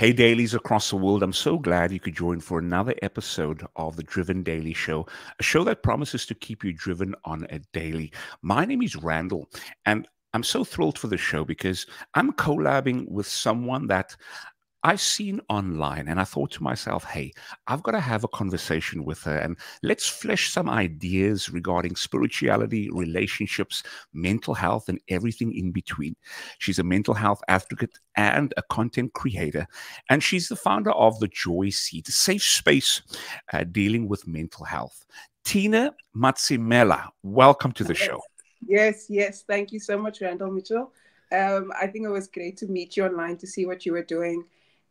Hey, dailies across the world. I'm so glad you could join for another episode of the Driven Daily Show, a show that promises to keep you driven on a daily. My name is Randall, and I'm so thrilled for the show because I'm collabing with someone that I've seen online, and I thought to myself, hey, I've got to have a conversation with her and let's flesh some ideas regarding spirituality, relationships, mental health, and everything in between. She's a mental health advocate and a content creator, and she's the founder of the Joy Seat, a safe space dealing with mental health. Tina Matsimella, welcome to the show. Yes. Thank you so much, Randall Mitchell. I think it was great to meet you online to see what you were doing.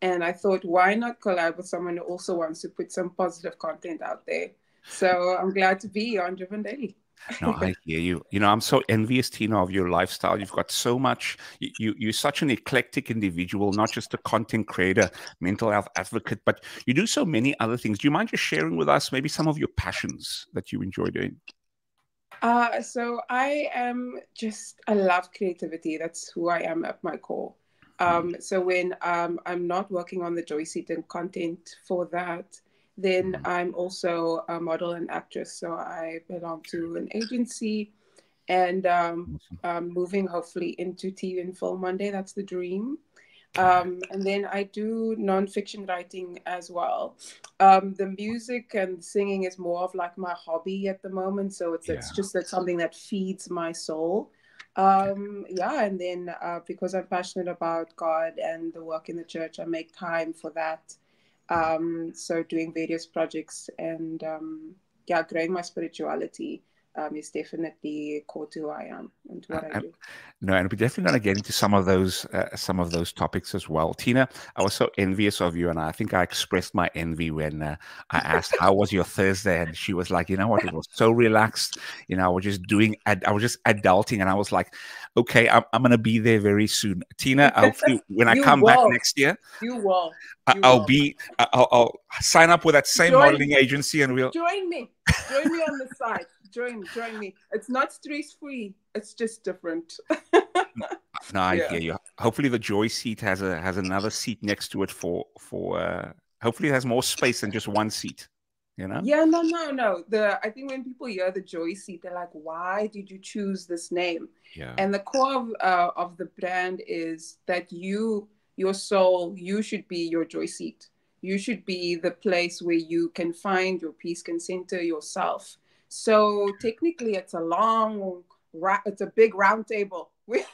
And I thought, why not collab with someone who also wants to put some positive content out there? So I'm glad to be on Driven Daily. No, I hear you. I'm so envious, Tina, of your lifestyle. You've got so much. You're such an eclectic individual, not just a content creator, mental health advocate, but you do so many other things. Do you mind just sharing with us maybe some of your passions that you enjoy doing? So I love creativity. That's who I am at my core. So when I'm not working on the Joy Seat and content for that, then Mhm. I'm also a model and actress. So I belong to an agency, and Awesome. I'm moving hopefully into TV and film one day. That's the dream. Okay. And then I do nonfiction writing as well. The music and singing is more of like my hobby at the moment, so it's Yeah. just that something that feeds my soul. Okay. Yeah, and then because I'm passionate about God and the work in the church, I make time for that. Mm. So doing various projects and yeah, growing my spirituality is definitely core to who I am and to what I And, do. no, and we're definitely going to get into some of those topics as well. Tina, I was so envious of you, and I think I expressed my envy when I asked how was your Thursday, and she was like, you know what, it was so relaxed. I was just I was just adulting, and I was like, okay, I'm going to be there very soon. Tina, hopefully when I You come back will. next year, You will. I- You I'll will. be I'll sign up with that same Join modeling agency, and we'll. join me. Join me on the side. Join me. It's not stress free. It's just different. No, I Yeah. hear you. Hopefully, the Joy seat has another seat next to it for. Hopefully, it has more space than just one seat. You know. Yeah, no. I think when people hear the Joy Seat, they're like, "Why did you choose this name?" Yeah. And the core of the brand is that your soul, you should be your Joy Seat. You should be the place where you can find your peace, can center yourself. So technically, it's a big round table. We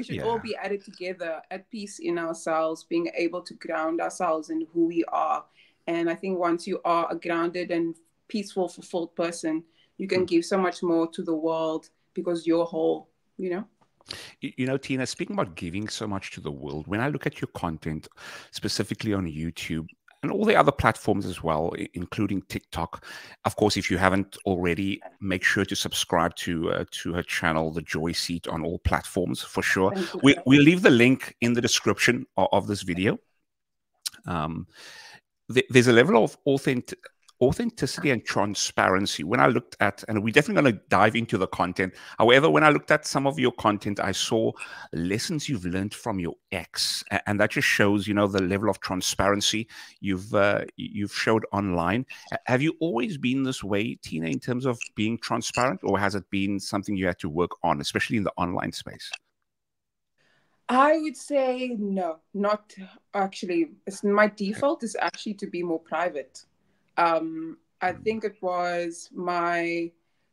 should all Yeah. be added together at peace in ourselves, being able to ground ourselves in who we are. And I think once you are a grounded and peaceful, fulfilled person, you Hmm. can give so much more to the world because you're whole, you know? Tina, speaking about giving so much to the world, when I look at your content, specifically on YouTube and all the other platforms as well, including TikTok, of course, if you haven't already, make sure to subscribe to her channel, The Joy Seat, on all platforms for sure. Thank you. We'll leave the link in the description of this video. Um, there's a level of authenticity and transparency when I looked at, and we're definitely going to dive into the content. However, when I looked at some of your content, I saw lessons you've learned from your ex, and that just shows, the level of transparency you've showed online. Have you always been this way, Tina, in terms of being transparent, or has it been something you had to work on, especially in the online space? I would say no, not actually. My default is actually to be more private. I Mm. think it was my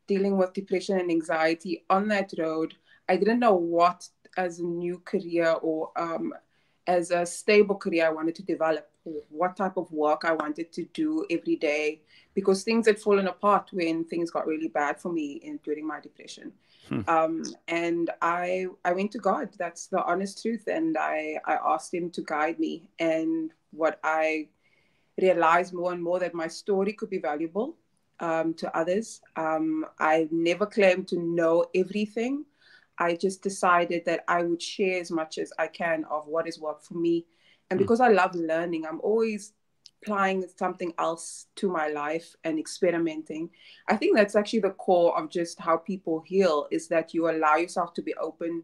dealing with depression and anxiety on that road. I didn't know what, as a new career or as a stable career, I wanted to develop, what type of work I wanted to do every day, because things had fallen apart when things got really bad for me during my depression. Hmm. And I went to God. That's the honest truth. And I asked Him to guide me. And what I realized more and more, that my story could be valuable to others. I never claimed to know everything. I just decided that I would share as much as I can of what has worked for me. And Hmm. because I love learning, I'm always applying something else to my life and experimenting. I think that's actually the core of just how people heal, is that you allow yourself to be open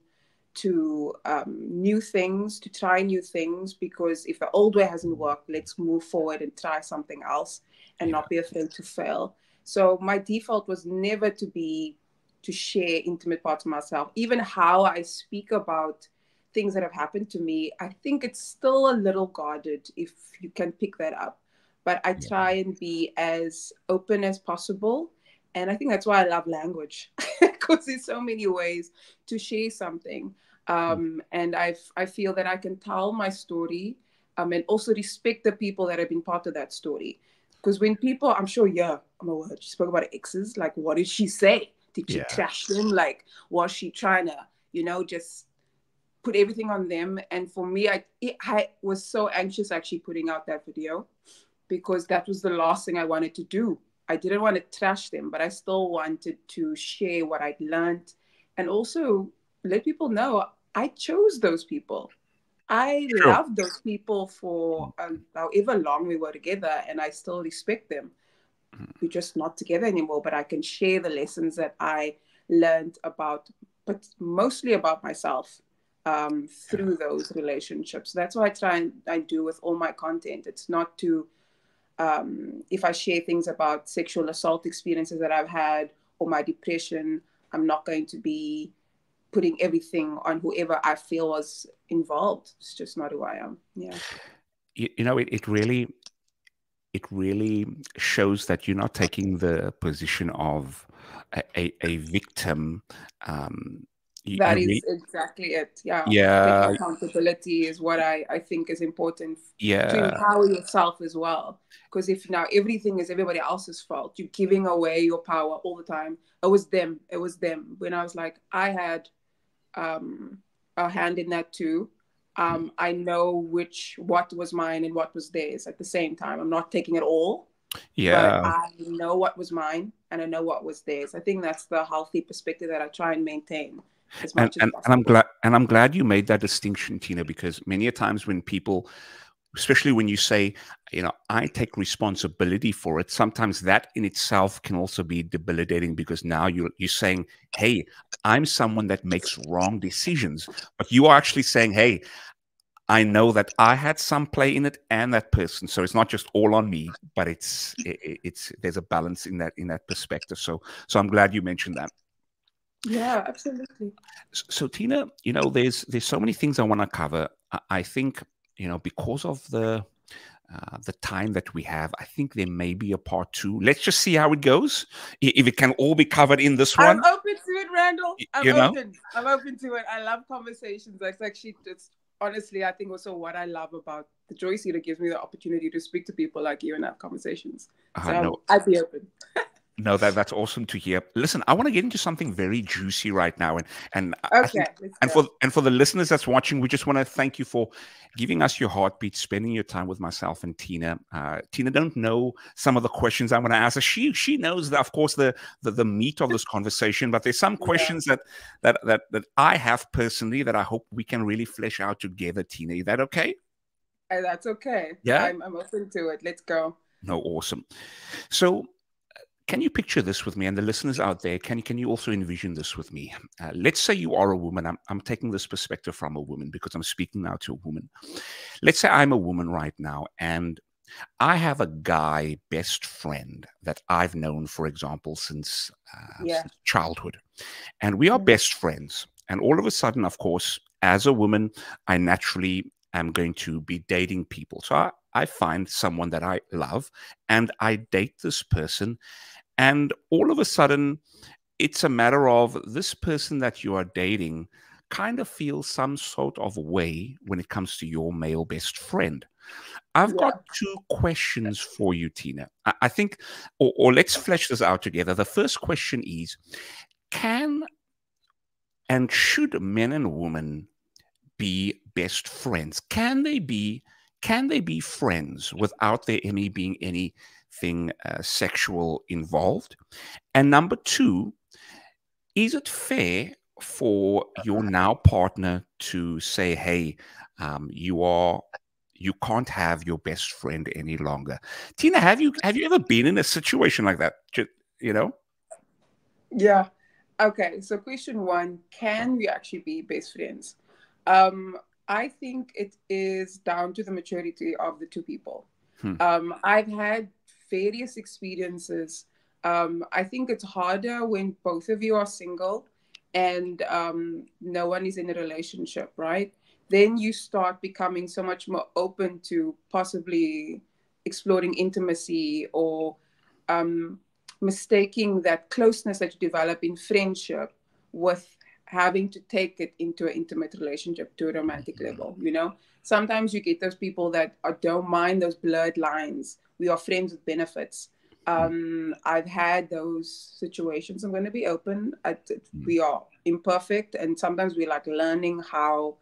to new things, to try new things, because if the old way hasn't worked, let's move forward and try something else and Yeah. not be afraid to fail. So my default was never to share intimate parts of myself. Even how I speak about things that have happened to me, I think it's still a little guarded, if you can pick that up. But I Yeah. try and be as open as possible. And I think that's why I love language, because there's so many ways to share something. And I feel that I can tell my story, and also respect the people that have been part of that story. Because when people, I'm sure, yeah, I'm a word. She spoke about exes. Like, what did she say? Did she Yeah. trash them? Like, was she trying to, just put everything on them? And for me, I was so anxious actually putting out that video, because that was the last thing I wanted to do. I didn't want to trash them, but I still wanted to share what I'd learned and also let people know I chose those people. I Sure. loved those people for however long we were together, and I still respect them. We're just not together anymore, but I can share the lessons that I learned about, but mostly about myself, Yeah. through those relationships. That's what I try and I do with all my content. It's not to, if I share things about sexual assault experiences that I've had or my depression, I'm not going to be putting everything on whoever I feel was involved. It's just not who I am. Yeah. It really shows that you're not taking the position of a victim. Um, That you is really, exactly it. Yeah. Taking yeah, accountability is what I think is important, to yeah, empower yourself as well. Because if now everything is everybody else's fault, you're giving away your power all the time. It was them. It was them. When I was like, I had um, a hand in that too. I know what was mine and what was theirs at the same time. I'm not taking it all, but yeah. I know what was mine and I know what was theirs. I think that's the healthy perspective that I try and maintain as And, much as and and I'm possible. glad and I'm glad you made that distinction, Tina, because many a times when people, especially when you say, I take responsibility for it, sometimes that in itself can also be debilitating, because now you're saying, hey, I'm someone that makes wrong decisions, but you are actually saying, hey, I know that I had some play in it and that person. So it's not just all on me, but it's there's a balance in that perspective. So I'm glad you mentioned that. Yeah, absolutely. So Tina, there's so many things I want to cover. I think, because of the time that we have, I think there may be a part two. Let's just see how it goes. If it can all be covered in this I'm one, open to it, Randall. I'm you know. open. I'm open to it. I love conversations. That's actually, it's honestly, I think also what I love about the Joy Seater gives me the opportunity to speak to people like you and have conversations. No, So I'd be open. no, that's awesome to hear. Listen, I want to get into something very juicy right now, and I think, Okay, let's and go. for the listeners that's watching, we just want to thank you for giving us your heartbeat, spending your time with myself and Tina. Tina don't know some of the questions I'm going to ask her. She knows, of course, the meat of this conversation, but there's some Yeah, questions that I have personally that I hope we can really flesh out together. Tina, is that okay? that's okay. Yeah. I'm open to it. Let's go. No, awesome. So, can you picture this with me, and the listeners out there? Can you also envision this with me? Let's say you are a woman. I'm taking this perspective from a woman because I'm speaking now to a woman. Let's say I'm a woman right now, and I have a guy best friend that I've known, for example, Yeah. since childhood, and we are Mhm. best friends. And all of a sudden, of course, as a woman, I naturally am going to be dating people. So I find someone that I love, and I date this person, and all of a sudden, it's a matter of this person that you are dating kind of feels some sort of way when it comes to your male best friend. I've got Yeah. two questions for you, Tina. I think, or let's flesh this out together. The first question is, can and should men and women be best friends? Can they be friends without there any being anything sexual involved? And number two, is it fair for your now partner to say, "Hey, you can't have your best friend any longer"? Tina, have you ever been in a situation like that? You know? Yeah. Okay, so question one, can we actually be best friends? Um, I think it is down to the maturity of the two people. Hmm. I've had various experiences. I think it's harder when both of you are single and no one is in a relationship, right? Then you start becoming so much more open to possibly exploring intimacy or um, mistaking that closeness that you develop in friendship with having to take it into an intimate relationship to a romantic level. You know, sometimes you get those people that don't mind those blurred lines. We are friends with benefits. I've had those situations. I'm going to be open. We are imperfect, and sometimes we like learning how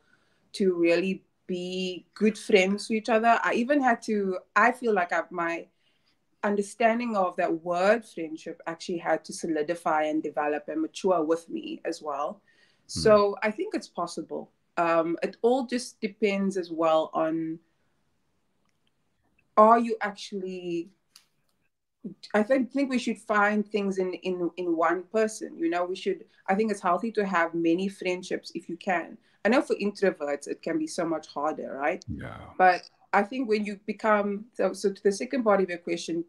to really be good friends to each other. I even had to. I feel like my understanding of that word friendship actually had to solidify and develop and mature with me as well. Hmm. So I think it's possible. It all just depends as well on, are you actually, I think we should find things in one person. You know, we should. I think it's healthy to have many friendships if you can. I know for introverts it can be so much harder, right? Yeah. But I think when you become, so to the second part of your question,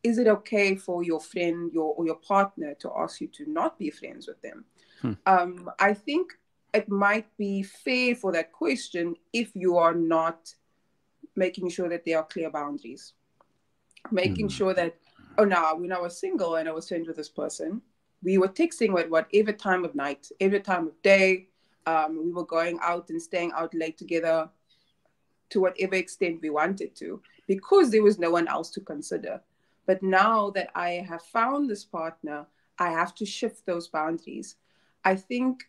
is it okay for your friend, or your partner to ask you to not be friends with them? Hmm. I think it might be fair for that question if you are not making sure that there are clear boundaries, making Hmm. sure that, oh, now when I was single and I was friends with this person, we were texting at whatever time of night, every time of day. We were going out and staying out late together to whatever extent we wanted to, because there was no one else to consider. But now that I have found this partner, I have to shift those boundaries. I think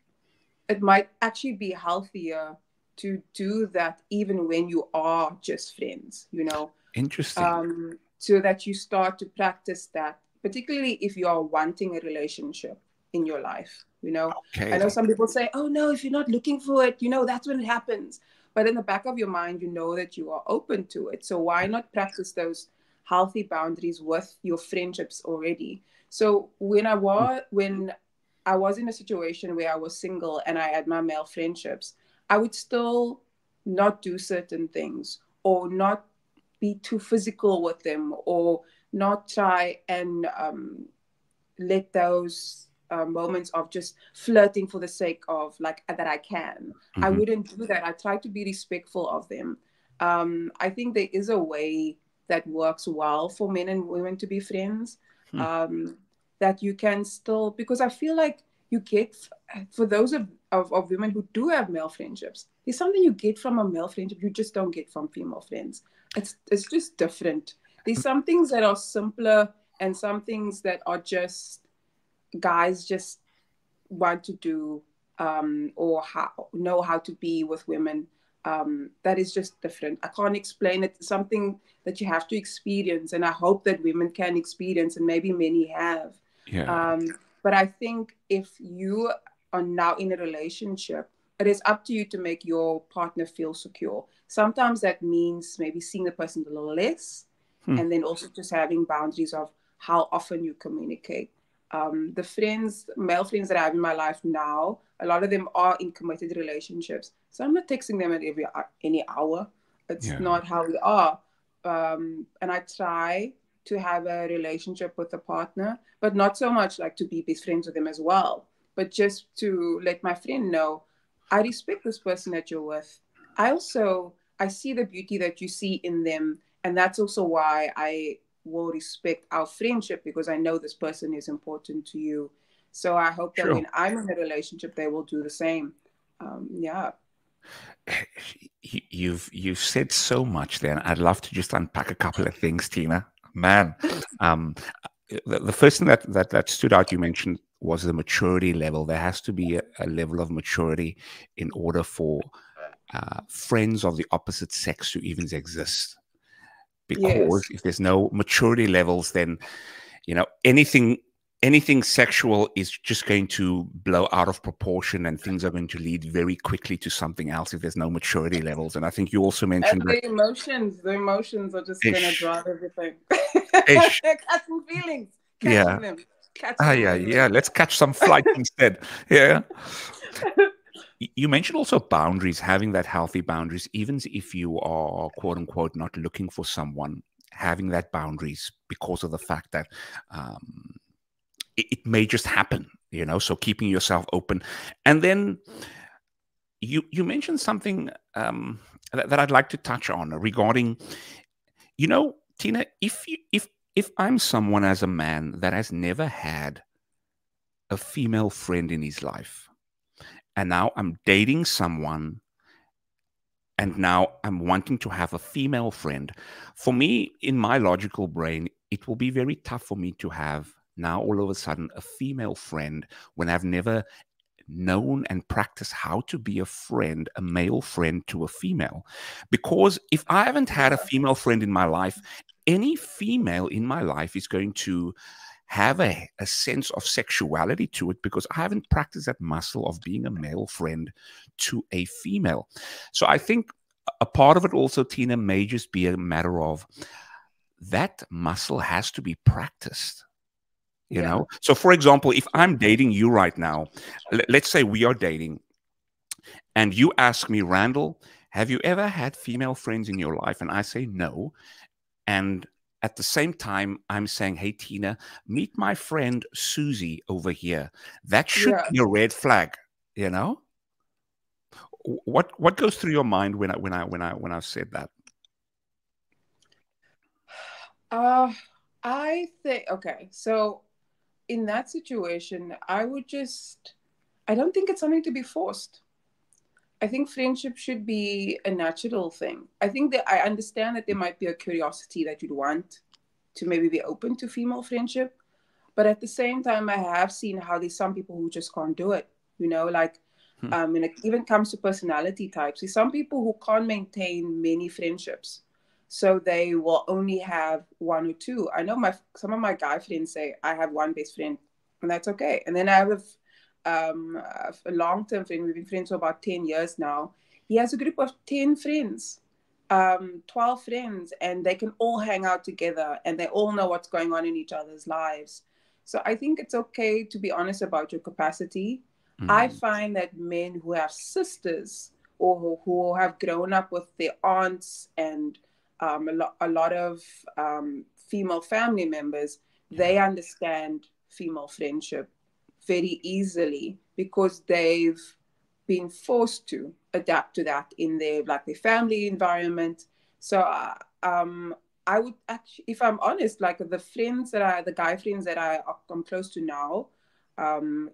it might actually be healthier to do that even when you are just friends, you know, Interesting. so that you start to practice that, particularly if you are wanting a relationship in your life. You know, I know Okay. some people say, oh no, if you're not looking for it, you know, that's when it happens. But in the back of your mind, you know that you are open to it. So why not practice those healthy boundaries with your friendships already? So when I was in a situation where I was single and I had my male friendships, I would still not do certain things, or not be too physical with them, or not try and let those moments of just flirting for the sake of like that I can. I Hmm. wouldn't do that. I try to be respectful of them. I think there is a way that works well for men and women to be friends. Hmm. Um, that you can still, because I feel like you get, for those of women who do have male friendships, there's something you get from a male friendship you just don't get from female friends. It's just different. There's some things that are simpler, and some things that are just guys just want to do, or know how to be with women. That is just different. I can't explain it. It's something that you have to experience, and I hope that women can experience, and maybe many have. Yeah. Um, but I think if you are now in a relationship, it is up to you to make your partner feel secure. Sometimes that means maybe seeing the person a little less, Hmm. and then also just having boundaries of how often you communicate. The male friends that I have in my life now, a lot of them are in committed relationships. So I'm not texting them at any hour. It's Yeah. not how we are. And I try to have a relationship with a partner, but not so much like to be best friends with them as well, but just to let my friend know, I respect this person that you're with. I see the beauty that you see in them, and that's also why I will respect our friendship, because I know this person is important to you. So I hope that Sure. when I'm in a relationship, they will do the same. Yeah. You've said so much there, and I'd love to just unpack a couple of things, Tina. Man, um, the first thing that stood out you mentioned was the maturity level. There has to be a level of maturity in order for friends of the opposite sex to even exist. Because Yes. if there's no maturity levels, then anything sexual is just going to blow out of proportion, and things are going to lead very quickly to something else if there's no maturity levels. And I think you also mentioned And that the emotions are just gonna ish, drive everything. ish, Catching feelings, yeah, catching them. catch Ah, some yeah, wind. yeah. Let's catch some flight instead. Yeah. You mentioned also boundaries, having that healthy boundaries, even if you are quote unquote not looking for someone, having that boundaries because of the fact that um, it may just happen, you know. So keeping yourself open, and then you mentioned something that I'd like to touch on regarding, you know, Tina, if I'm someone as a man that has never had a female friend in his life, and now I'm dating someone, and now I'm wanting to have a female friend. For me, in my logical brain, it will be very tough for me to have now all of a sudden a female friend when I've never known and practiced how to be a friend, a male friend to a female. Because if I haven't had a Yeah, female friend in my life, any female in my life is going to have a sense of sexuality to it because I haven't practiced that muscle of being a male friend to a female. So I think a part of it also, Tina, may just be a matter of that muscle has to be practiced. You yeah, know, so for example, if I'm dating you right now, let's say we are dating, and you ask me, Randall, have you ever had female friends in your life? And I say no. And at the same time, I'm saying, hey, Tina, meet my friend Susie over here. That should yeah. be a red flag, you know? What goes through your mind when I said that? Uh, I think, okay, so in that situation, I don't think it's something to be forced. I think friendship should be a natural thing. I think that I understand that there might be a curiosity that you'd want to maybe be open to female friendship. But at the same time, I have seen how there's some people who just can't do it. You know, like Hmm. when it even comes to personality types, there's some people who can't maintain many friendships. So they will only have one or two. I know some of my guy friends say I have one best friend, and that's okay. And then I have a long-term friend. We've been friends for about 10 years now. He has a group of 10 friends, 12 friends, and they can all hang out together, and they all know what's going on in each other's lives. So I think it's okay to be honest about your capacity. I Mm. find that men who have sisters or who have grown up with their aunts and a lot of female family members, they Yeah. understand female friendship very easily because they've been forced to adapt to that in their family environment. So I would actually, if I'm honest, like the guy friends that I'm close to now, um,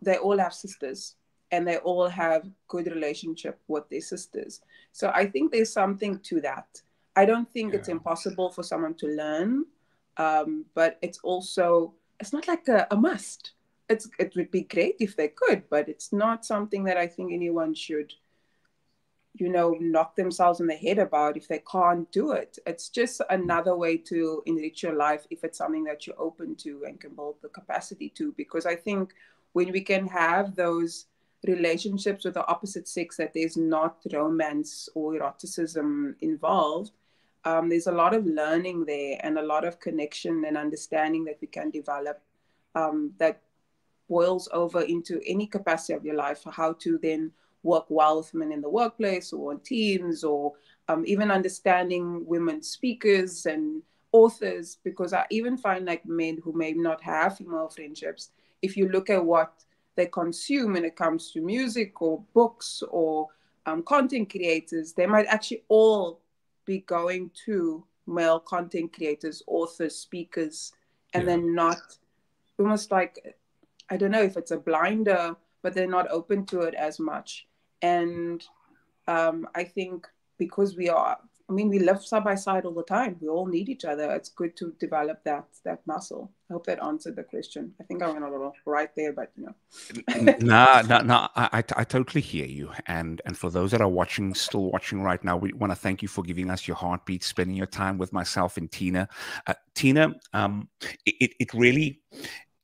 they all have sisters and they all have good relationship with their sisters. So I think there's something to that. I don't think it's Yeah. impossible for someone to learn, but it's not like a must. It would be great if they could, but it's not something that I think anyone should, knock themselves in the head about if they can't do it. It's just another way to enrich your life if it's something that you're open to and can build the capacity to. Because I think when we can have those relationships with the opposite sex, that there's not romance or eroticism involved, there's a lot of learning there and a lot of connection and understanding that we can develop, that boils over into any capacity of your life, for how to then work well with women in the workplace or on teams, or even understanding women speakers and authors. Because I even find like men who may not have female friendships, if you look at what they consume when it comes to music or books or content creators, they might actually all be going to male content creators, authors, speakers, and Yeah. then not almost like, I don't know if it's a blinder, but they're not open to it as much. And I think because we live side by side all the time. We all need each other. It's good to develop that muscle. I hope that answered the question. I think I went a little right there, but Nah, nah, nah. I totally hear you. And for those that are watching, still watching right now, we want to thank you for giving us your heartbeat, spending your time with myself and Tina. Tina, it really,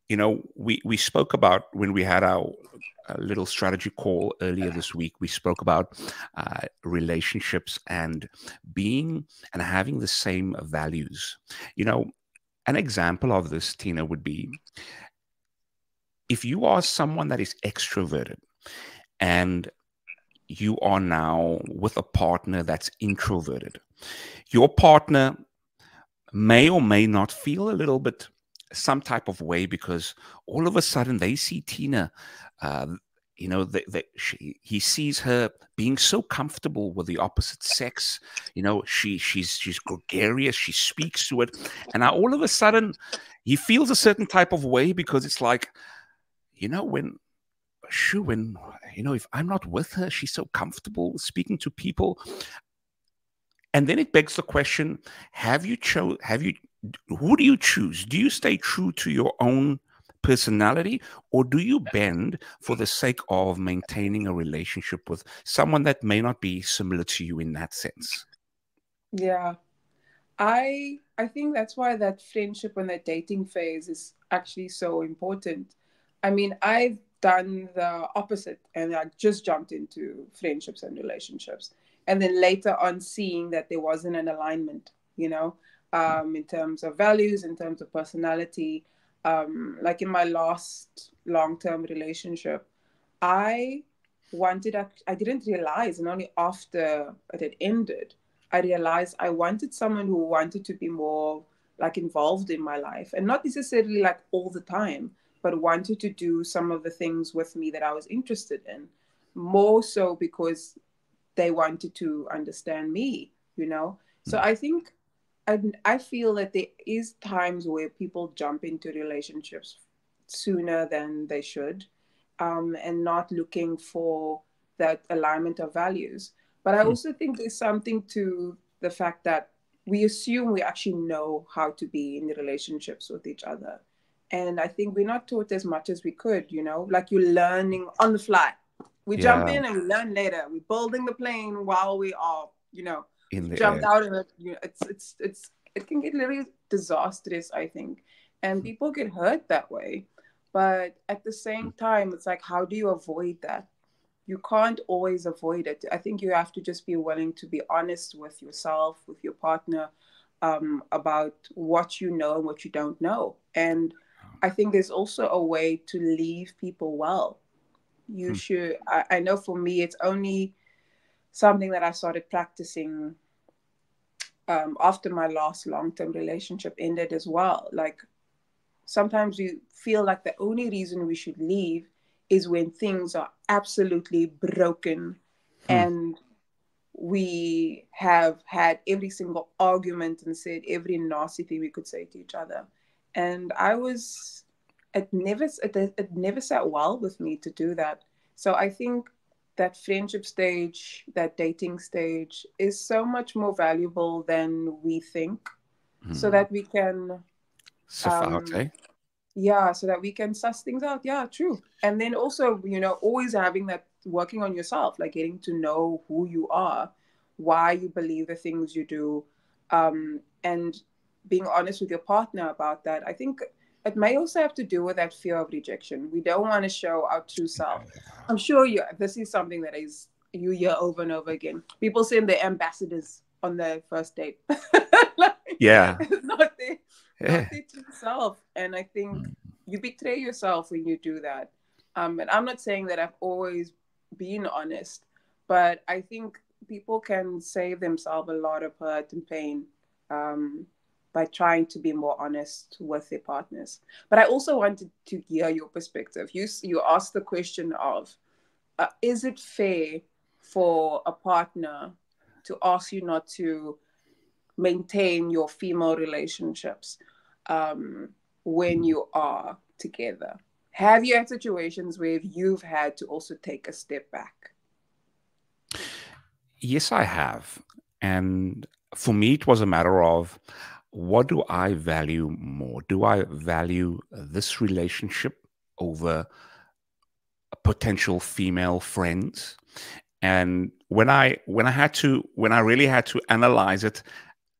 you know, we spoke about when we had our little strategy call earlier this week. We spoke about relationships and being and having the same values. You know, An example of this, Tina, would be if you are someone that is extroverted and you are now with a partner that's introverted, your partner may or may not feel a little bit some type of way because all of a sudden they see Tina, uh, he sees her being so comfortable with the opposite sex. She's gregarious. She speaks to it, and now all of a sudden he feels a certain type of way because it's like, when sure when if I'm not with her, she's so comfortable speaking to people. And then it begs the question, who do you choose? Do you stay true to your own personality, or do you bend for the sake of maintaining a relationship with someone that may not be similar to you in that sense? Yeah. I think that's why that friendship and that dating phase is actually so important. I mean, I've done the opposite and I just jumped into friendships and relationships. And then later on seeing that there wasn't an alignment, in terms of values, in terms of personality. Like in my last long-term relationship, I I didn't realize, and only after it had ended, I realized I wanted someone who wanted to be more like involved in my life and not necessarily like all the time, but wanted to do some of the things with me that I was interested in, more so because they wanted to understand me. So I think I feel that there is times where people jump into relationships sooner than they should, and not looking for that alignment of values. But I Hmm. also think there's something to the fact that we assume we actually know how to be in relationships with each other. And I think we're not taught as much as we could, like you're learning on the fly. We jump Yeah, in and we learn later. We're building the plane while we are, in we the jumped air. out of it. It can get really disastrous, I think. And people get hurt that way. But at the same time, it's like, how do you avoid that? You can't always avoid it. I think you have to just be willing to be honest with yourself, with your partner, about what you know and what you don't know. And I think there's also a way to leave people well. You Hmm. should, I know for me, it's only something that I started practicing after my last long term relationship ended as well. Like sometimes you feel like the only reason we should leave is when things are absolutely broken Hmm. and we have had every single argument and said every nasty thing we could say to each other. And it never sat well with me to do that. So I think that friendship stage, that dating stage is so much more valuable than we think, so Hmm. that we can Suff out, um eh? yeah, so that we can suss things out. Yeah, true. And then also, always having that, working on yourself, like getting to know who you are, why you believe the things you do, and being honest with your partner about that. I think it may also have to do with that fear of rejection. We don't want to show our true self. I'm sure this is something that is you hear over and over again. People send their ambassadors on their first date. Like, Yeah. it's not Yeah. their true self. And I think Hmm. you betray yourself when you do that. And I'm not saying that I've always been honest, but I think people can save themselves a lot of hurt and pain, um, by trying to be more honest with their partners. But I also wanted to hear your perspective. You asked the question of, is it fair for a partner to ask you not to maintain your female relationships, um, when you are together? Have you had situations where you've had to also take a step back? Yes, I have. And for me, it was a matter of what do I value more? Do I value this relationship over potential female friends? And when I really had to analyze it,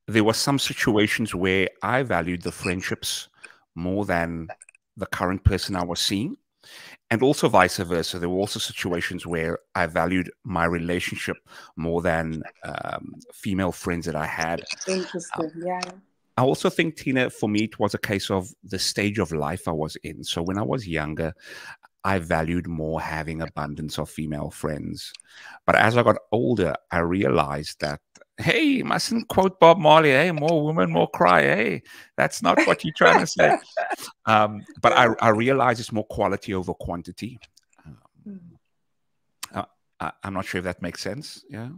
there were some situations where I valued the friendships more than the current person I was seeing. And also vice versa. There were also situations where I valued my relationship more than female friends that I had. Interesting. Yeah. I also think, Tina, for me, it was a case of the stage of life I was in. So when I was younger, I valued more having abundance of female friends. But as I got older, I realized that, hey, you mustn't quote Bob Marley, hey, more women, more cry. Hey, that's not what you're trying to say. But Yeah. I realize it's more quality over quantity. Um, I'm not sure if that makes sense. Yeah.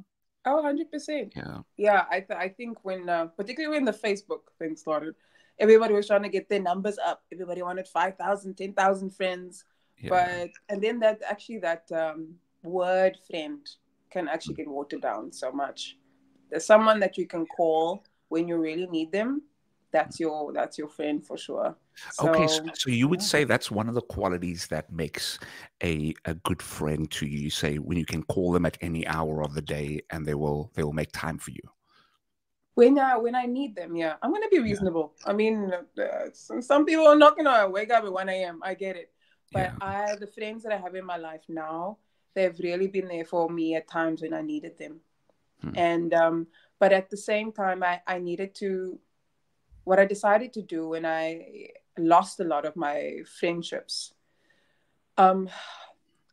Oh, 100%. Yeah. Yeah, I think when, particularly when the Facebook thing started, everybody was trying to get their numbers up. Everybody wanted 5,000, 10,000 friends. Yeah. But, and then that word friend can actually get watered down so much. There's someone that you can call when you really need them. That's your friend for sure. Okay, so, So, so you would yeah. say that's one of the qualities that makes a good friend to you. You say when you can call them at any hour of the day and they will make time for you. When I need them, yeah, I'm gonna be Yeah, reasonable. I mean, some people are not gonna wake up at 1 a.m. I get it, but yeah. the friends that I have in my life now, they've really been there for me at times when I needed them, Hmm. and but at the same time, I needed to. What I decided to do when I lost a lot of my friendships, um,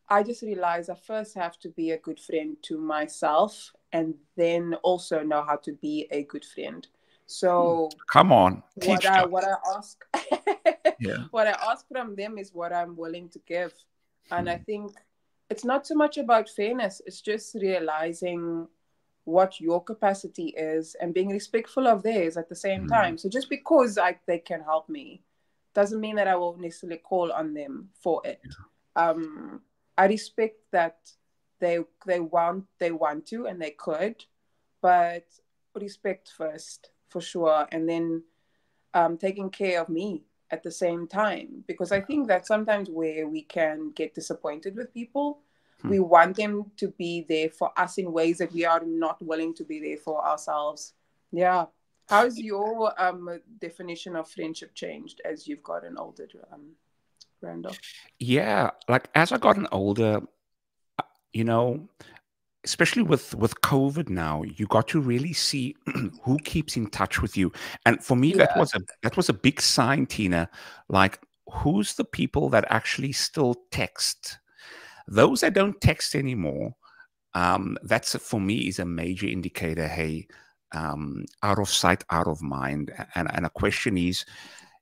I just realized I first have to be a good friend to myself and then also know how to be a good friend. Hmm. So Come on, what teach I us. what I ask Yeah. what I ask from them is what I'm willing to give. And I Hmm. think it's not so much about fairness, it's just realizing what your capacity is and being respectful of theirs at the same Hmm. time. So just because they can help me doesn't mean that I will necessarily call on them for it. Um, I respect that they want to and they could, but respect first for sure, and then taking care of me at the same time, because I think that sometimes where we can get disappointed with people, Hmm. we want them to be there for us in ways that we are not willing to be there for ourselves. Yeah. How's your definition of friendship changed as you've gotten older, Randall? Yeah, like as I gotten older, you know, especially with COVID now, you got to really see who keeps in touch with you. And for me, Yeah. that was a big sign, Tina. Like, who's the people that actually still text? Those that don't text anymore, that's for me is a major indicator. Hey, out of sight, out of mind. And a question is,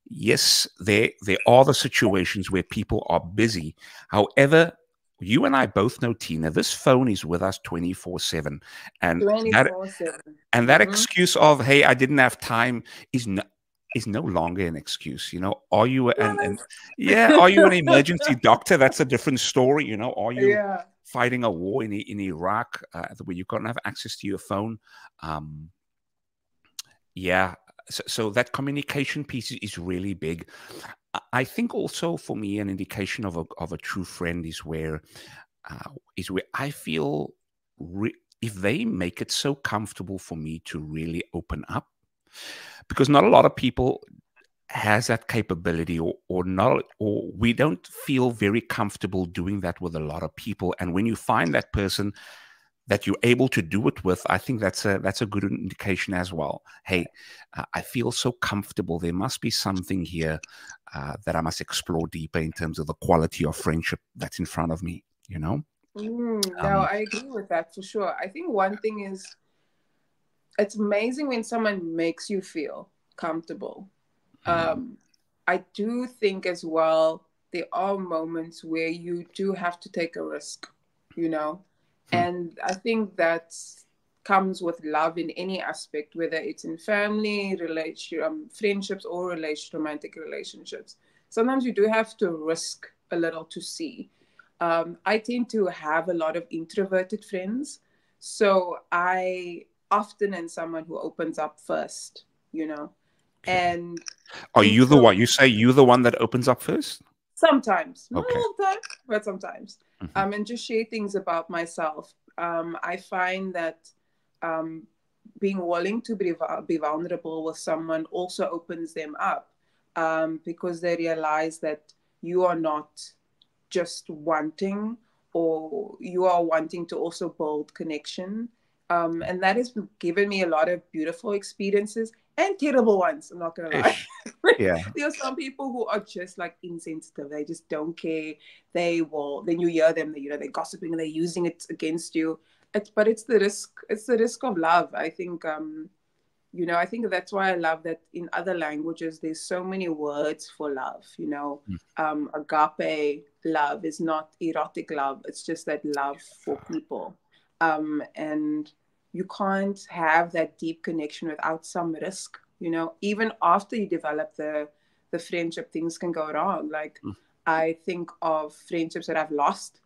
yes, there are the situations where people are busy. However, you and I both know, Tina, this phone is with us 24/7. And that 24/7. and that Mm-hmm. excuse of, hey, I didn't have time is no longer an excuse. Are you an yeah, are you an emergency doctor? That's a different story. Are you Yeah. fighting a war in Iraq where you can't have access to your phone? Um, yeah. So that communication piece is really big. I think also for me, an indication of a true friend is where I feel if they make it so comfortable for me to really open up, because not a lot of people has that capability, or not, or we don't feel very comfortable doing that with a lot of people. And when you find that person that you're able to do it with, I think that's a good indication as well. Hey, I feel so comfortable. There must be something here that I must explore deeper in terms of the quality of friendship that's in front of me. No, Um, I agree with that for sure. I think one thing is it's amazing when someone makes you feel comfortable. mm, Um, I do think as well there are moments where you do have to take a risk, you know, mm, and I think that comes with love in any aspect, whether it's in family, friendships, or romantic relationships. Sometimes you do have to risk a little to see. I tend to have a lot of introverted friends, so I often am someone who opens up first, you know, okay. and Are you the intro one? You say you the one that opens up first? sometimes, not Okay. all the time, but sometimes, Mhm. and just share things about myself. I find that um, being willing to be vulnerable with someone also opens them up, because they realize that you are not just wanting, or you are wanting to also build connection. And that has given me a lot of beautiful experiences and terrible ones. I'm not gonna lie. Ish. Yeah. There are some people who are just like insensitive. They just don't care. They will. Then you hear them. They're gossiping and they're using it against you. But it's the risk. It's the risk of love. I think. I think that's why I love that in other languages there's so many words for love. Mm. Agape love is not erotic love. It's just that love for people. And you can't have that deep connection without some risk. Even after you develop the friendship, things can go wrong. Like, Mm. I think of friendships that I've lost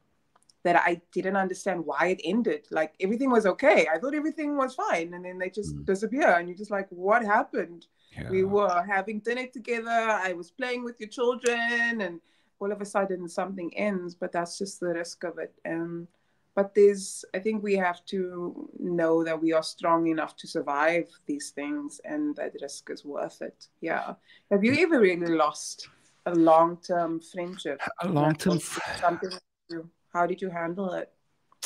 that I didn't understand why it ended. Like, everything was okay. I thought everything was fine. And then they just Mm. disappear. And you're just like, what happened? We Yeah. were having dinner together. I was playing with your children. And all of a sudden something ends. But that's just the risk of it. But I think we have to know that we are strong enough to survive these things. And that risk is worth it. Yeah. Have you ever really lost a long-term friendship? A Like, long-term. was it something how did you handle it?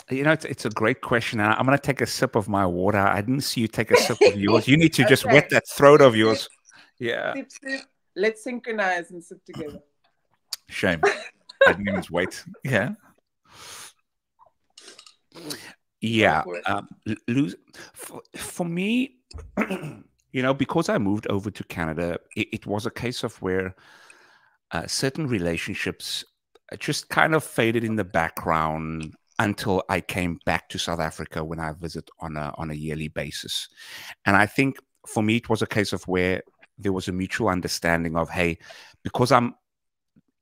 It's a great question. And I'm going to take a sip of my water. I didn't see you take a sip of yours. You need to just Okay. wet that throat of Sip, sip, yours. Yeah. sip, sip. Let's synchronize and sit together. Shame. I didn't even wait. Yeah. Yeah. Lose for me, because I moved over to Canada, it was a case of where certain relationships just kind of faded in the background until I came back to South Africa when I visit on a yearly basis. And I think for me, it was a case of where there was a mutual understanding of, hey, because I'm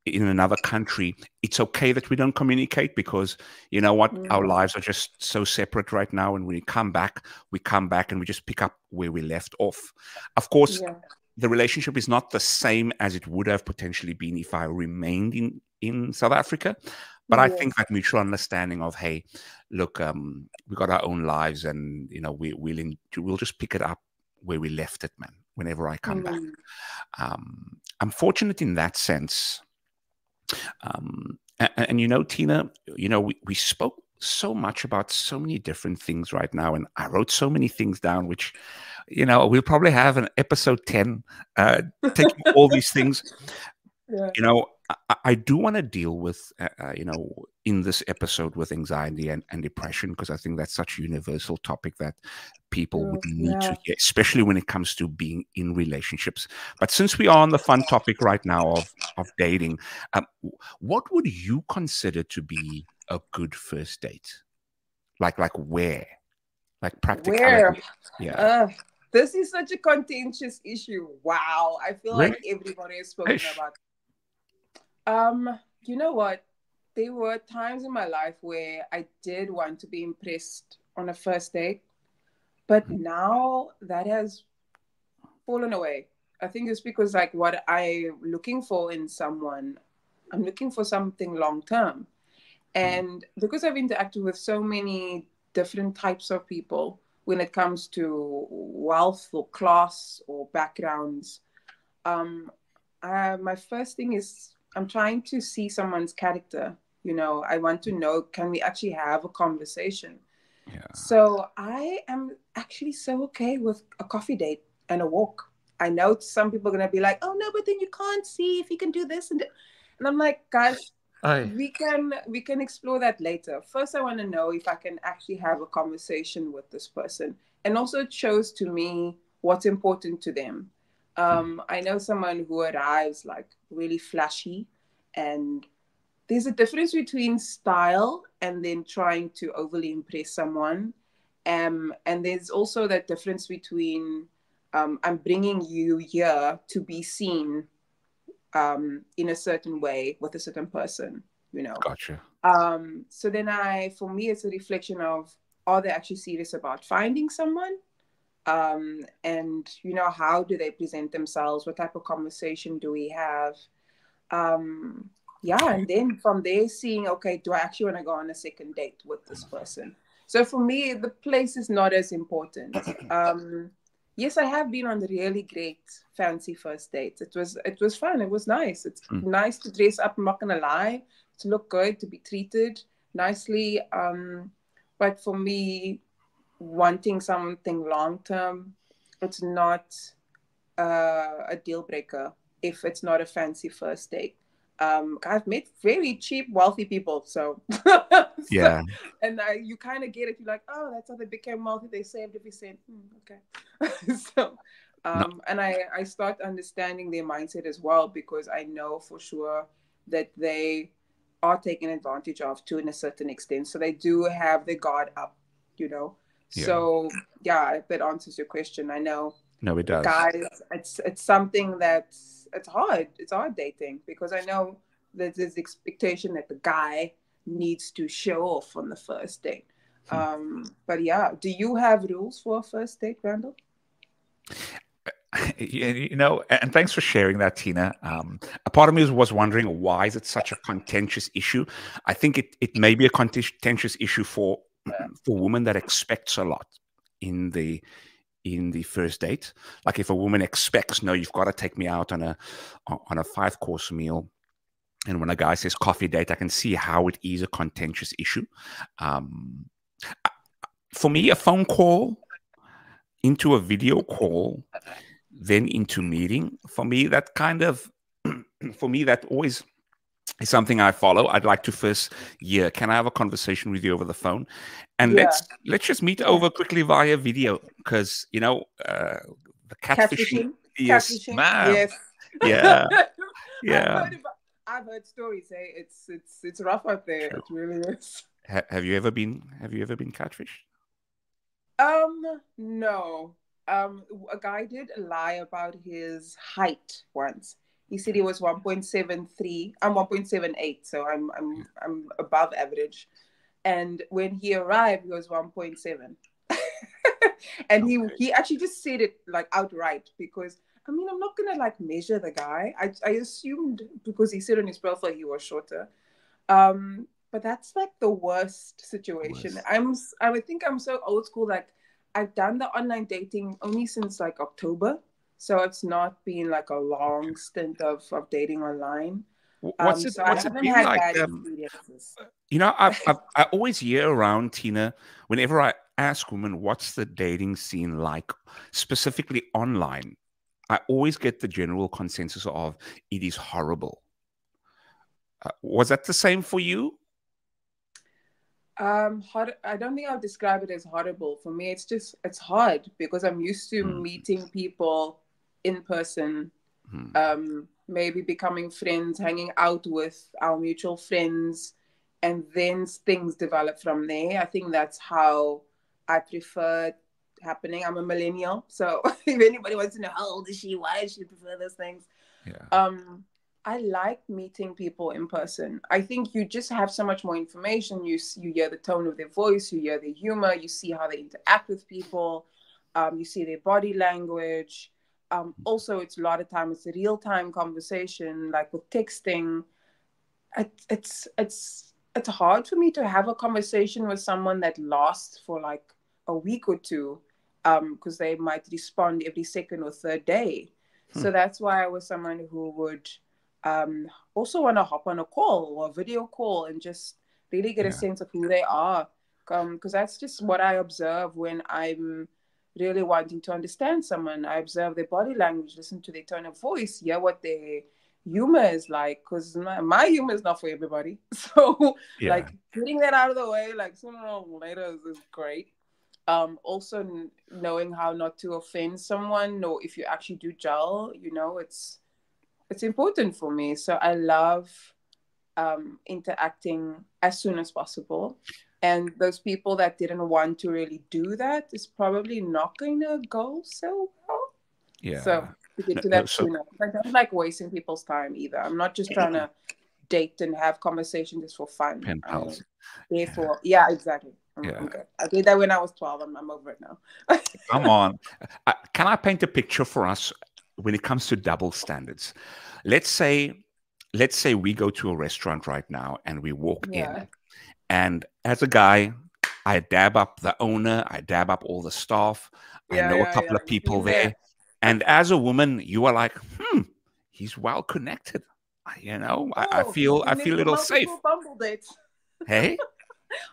in another country, it's okay that we don't communicate because you know what, our lives are just so separate right now. And when we come back and we just pick up where we left off. Of course, the relationship is not the same as it would have potentially been if I remained in South Africa. But I think that mutual understanding of, hey, look, we got our own lives, and we'll just pick it up where we left it, man. Whenever I come back, I'm fortunate in that sense. And Tina, we spoke so much about so many different things right now, and I wrote so many things down, which, we'll probably have an episode 10, taking all these things. I do want to deal with, in this episode with anxiety and depression, because I think that's such a universal topic that people would need to hear, especially when it comes to being in relationships. But since we are on the fun topic right now of dating, what would you consider to be a good first date? Like where? Like practicality. Yeah. This is such a contentious issue. Wow. I feel Really? like everybody has spoken about it. You know what? There were times in my life where I did want to be impressed on a first date, but now that has fallen away. I think it's because, like, what I'm looking for in someone, I'm looking for something long term. And because I've interacted with so many different types of people when it comes to wealth or class or backgrounds, my first thing is I'm trying to see someone's character. I want to know, can we actually have a conversation? Yeah. So I am actually so okay with a coffee date and a walk. I know some people are going to be like, oh, no, but then you can't see if you can do this. And I'm like, guys, we can explore that later. First, I want to know if I can actually have a conversation with this person. And also it shows to me what's important to them. I know someone who arrives like really flashy, and there's a difference between style and then trying to overly impress someone. And there's also that difference between I'm bringing you here to be seen in a certain way with a certain person, Gotcha. So then for me, it's a reflection of, are they actually serious about finding someone? And, how do they present themselves? What type of conversation do we have? And then from there, seeing, okay, do I actually want to go on a second date with this person? So for me, the place is not as important. Yes, I have been on really great fancy first dates. It was fun. It was nice. It's nice to dress up, I'm not gonna lie, to look good, to be treated nicely. But for me, wanting something long term, it's not a deal breaker if it's not a fancy first date. I've met very cheap, wealthy people, so, Yeah. and you kind of get it. You're like, oh, that's how they became wealthy. They saved every cent. Okay, so, No, and I start understanding their mindset as well because I know for sure that they are taken advantage of to a certain extent. So they do have their guard up, you know. yeah. So yeah, if that answers your question. I know No, it does. guys, it's something that's it's hard. It's hard dating because I know there's this expectation that the guy needs to show off on the first date. Hmm. But yeah, do you have rules for a first date, Randall? And thanks for sharing that, Tina. A part of me was wondering, why is it such a contentious issue? I think it may be a contentious issue for women that expects a lot in the first date. Like if a woman expects, no, you've got to take me out on a 5-course meal, and when a guy says coffee date, I can see how it is a contentious issue. Um, for me, a phone call into a video call, then into meeting, for me, that kind of, for me, that always is something I follow. I'd like to first, yeah, can I have a conversation with you over the phone? And Yeah, let's just meet yeah. over quickly via video, because the catfishing. Catfishing, Yes, catfishing. ma'am. Yes, Yeah, I've yeah. heard about. I've heard stories. Hey, it's rough out there. Sure. It really is. Have you ever been? Have you ever been catfished? No. A guy did lie about his height once. He said he was 1.73. I'm 1.78, so I'm above average. And when he arrived, he was 1.7. And Okay. he actually just said it like outright because I mean I'm not gonna like measure the guy. I assumed because he said on his profile he was shorter. But that's like the worst situation. Was I would think I'm so old school. Like I've done the online dating only since like October, so it's not been like a long stint of dating online. So I what's it haven't been had like? bad experiences. I always hear around, Tina, whenever I ask women what's the dating scene like, specifically online, I always get the general consensus of it is horrible. Was that the same for you? I don't think I'll describe it as horrible. For me, it's hard because I'm used to Mm, meeting people in person, mm, maybe becoming friends, hanging out with our mutual friends, and then things develop from there. I think that's how I prefer it happening. I'm a millennial, so if anybody wants to know how old is she, why does she prefer those things? yeah. Um, I like meeting people in person. I think you just have so much more information. You hear the tone of their voice, you hear their humor, you see how they interact with people, you see their body language. Also, it's a lot of time it's a real time conversation, like with texting. It's hard for me to have a conversation with someone that lasts for like a week or two, because they might respond every second or third day. Hmm, So that's why I was someone who would also want to hop on a call or a video call and just really get a yeah. sense of who they are. Because that's just what I observe when I'm really wanting to understand someone. I observe their body language, listen to their tone of voice, hear what their humor is like, because my humor is not for everybody. So Yeah. like getting that out of the way like sooner or later is great. Also knowing how not to offend someone, or if you actually do gel, it's important for me. So I love interacting as soon as possible. And those people that didn't want to really do that is probably not going to go so well. So Yeah. to get No, to no, that so sooner. I don't like wasting people's time either. I'm not just trying to date and have conversations just for fun. pen I'm pals. there Yeah. for, yeah, exactly. I'm Yeah. good. I did that when I was 12. I'm over it now. Come on. Can I paint a picture for us when it comes to double standards? Let's say, let's say we go to a restaurant right now and we walk in, Yeah. and as a guy, I dab up the owner, I dab up all the staff, I Yeah, know a yeah, couple yeah. of You've people been there. there. And as a woman, you are like, he's well connected. I Oh, you've I been there feel a for little safe. multiple Bumble dates. Hey?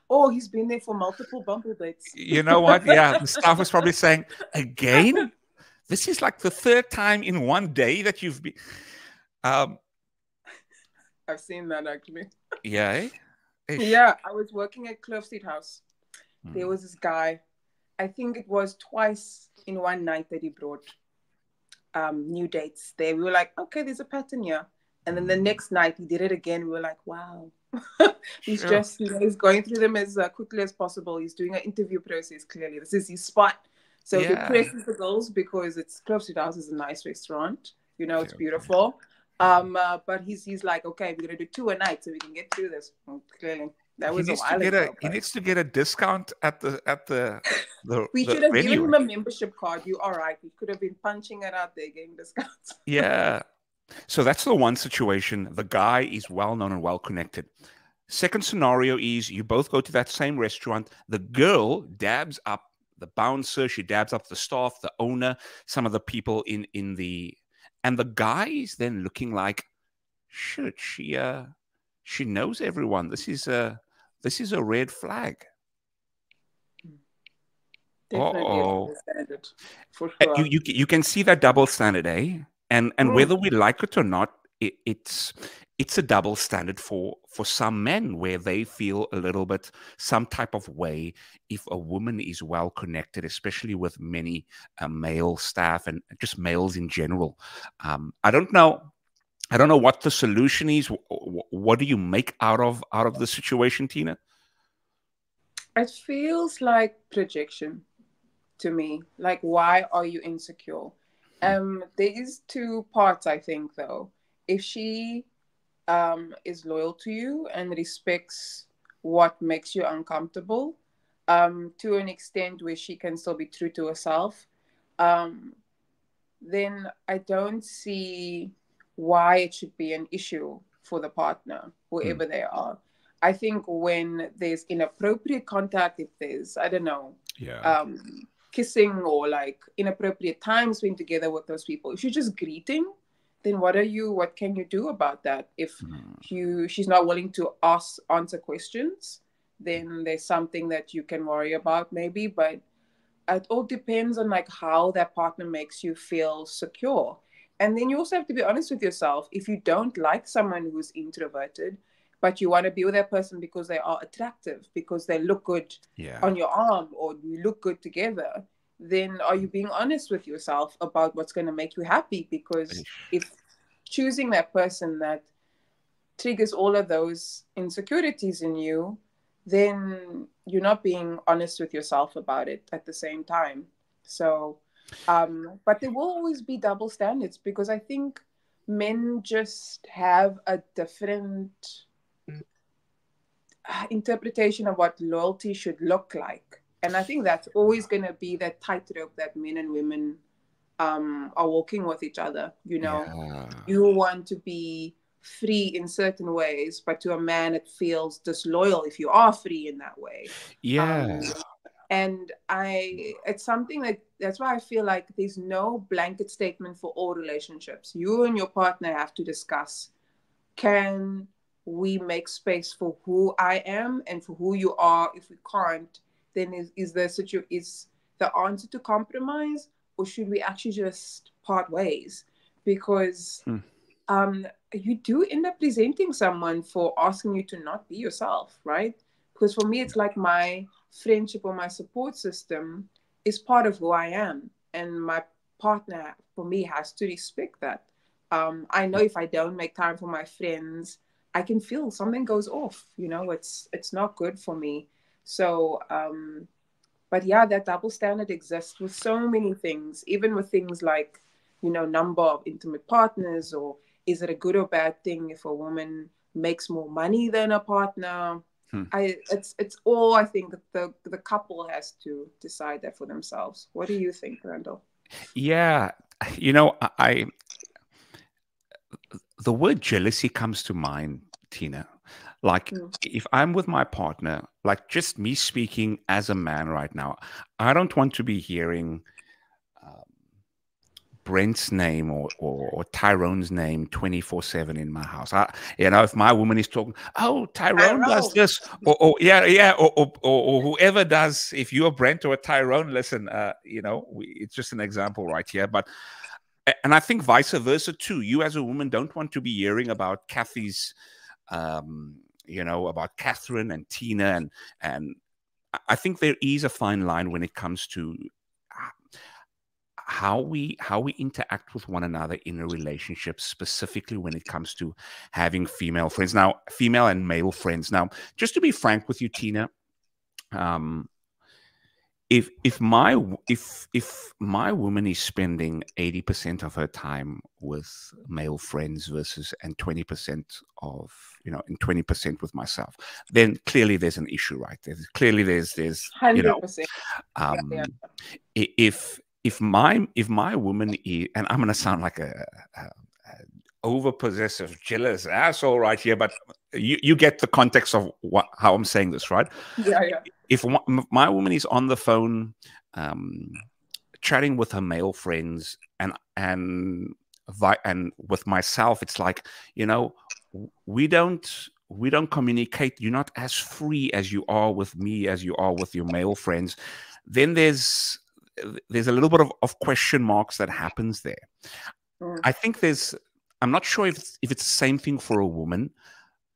Oh, he's been there for multiple bumble dates. You know what? Yeah, the staff was probably saying, again? This is like the third time in one day that you've been. Um, I've seen that actually. yeah. Eh? Ish. Yeah, I was working at Clove Street House. There Mm. was this guy. I think it was twice in one night that he brought new dates. There, we were like, okay, there's a pattern here. And then the Mm. next night he did it again. We were like, wow. He's Sure. just, he's going through them as quickly as possible. He's doing an interview process. Clearly, this is his spot. So he Yeah. presses the girls because it's Clove Street House is a nice restaurant. You know, Okay. it's Okay. beautiful. But he's like, okay, we're gonna do two a night so we can get through this. Well, clearly, that He was a needs to while get a ago. he But needs to get a discount at we the should have given venue. him a membership card. You all right? We could have been punching it out there, getting discounts. Yeah. So that's the one situation. The guy is well known and well connected. Second scenario is you both go to that same restaurant. The girl dabs up the bouncer, she dabs up the staff, the owner, some of the people in the, and the guy is then looking like, shit, she knows everyone. This is a red flag. Definitely a Uh-oh. double standard, for sure. You can see that double standard, eh? And Mm. whether we like it or not, it's a double standard for some men where they feel a little bit some type of way if a woman is well connected, especially with many male staff and just males in general. I don't know. I don't know what the solution is. What do you make out of the situation, Tina? It feels like projection to me. Like, why are you insecure? Hmm. There is two parts, I think, though. If she is loyal to you and respects what makes you uncomfortable, to an extent where she can still be true to herself, um, then I don't see why it should be an issue for the partner, Hmm. whoever they are. I think when there's inappropriate contact, if there's, I don't know, Yeah. kissing or like inappropriate time spent together with those people, if you're just greeting, then what can you do about that? If Hmm. she's not willing to answer questions, then there's something that you can worry about maybe. But it all depends on like how that partner makes you feel secure. And then you also have to be honest with yourself. If you don't like someone who's introverted, but you want to be with that person because they are attractive, because they look good Yeah. on your arm or you look good together, then are you being honest with yourself about what's going to make you happy? Because Ish. if choosing that person that triggers all of those insecurities in you, then you're not being honest with yourself about it at the same time. So, but there will always be double standards because I think men just have a different interpretation of what loyalty should look like. And I think that's always going to be that tightrope that men and women are walking with each other. You know, Yeah. you want to be free in certain ways, but to a man, it feels disloyal if you are free in that way. Yeah. Um, and it's something that's why I feel like there's no blanket statement for all relationships. You and your partner have to discuss, can we make space for who I am and for who you are? If we can't, then is the answer to compromise, or should we actually just part ways? Because Hmm. you do end up resenting someone for asking you to not be yourself, right? Because for me, it's like my friendship or my support system is part of who I am, and my partner for me has to respect that. I know if I don't make time for my friends, I can feel something goes off. You know, it's not good for me. So, but yeah, that double standard exists with so many things, even with things like, number of intimate partners, or is it a good or bad thing if a woman makes more money than a partner? Hmm. It's all, I think the couple has to decide that for themselves. What do you think, Randall? Yeah. You know, the word jealousy comes to mind, Tina. Like, Mm. if I'm with my partner, like just me speaking as a man right now, I don't want to be hearing, um, Brent's name or Tyrone's name 24/7 in my house. If my woman is talking, oh, Tyrone does Tyrone. this, or yeah, or whoever does. If you're Brent or Tyrone, listen, it's just an example right here, but. And I think vice versa too. You as a woman don't want to be hearing about Kathy's, about Catherine and Tina, and I think there is a fine line when it comes to how we interact with one another in a relationship, specifically when it comes to having female friends. Now, female and male friends. Now, just to be frank with you, Tina, if my woman is spending 80% of her time with male friends versus and 20% of and 20% with myself, then clearly there's an issue, right? There's 100%. Yeah. If my woman is, and I'm going to sound like a over possessive, jealous asshole right here, but you get the context of how I'm saying this, right? Yeah. If my woman is on the phone, chatting with her male friends, and with myself, it's like, we don't communicate. You're not as free as you are with me, as you are with your male friends. Then there's a little bit of question marks that happens there. I think I'm not sure if it's the same thing for a woman,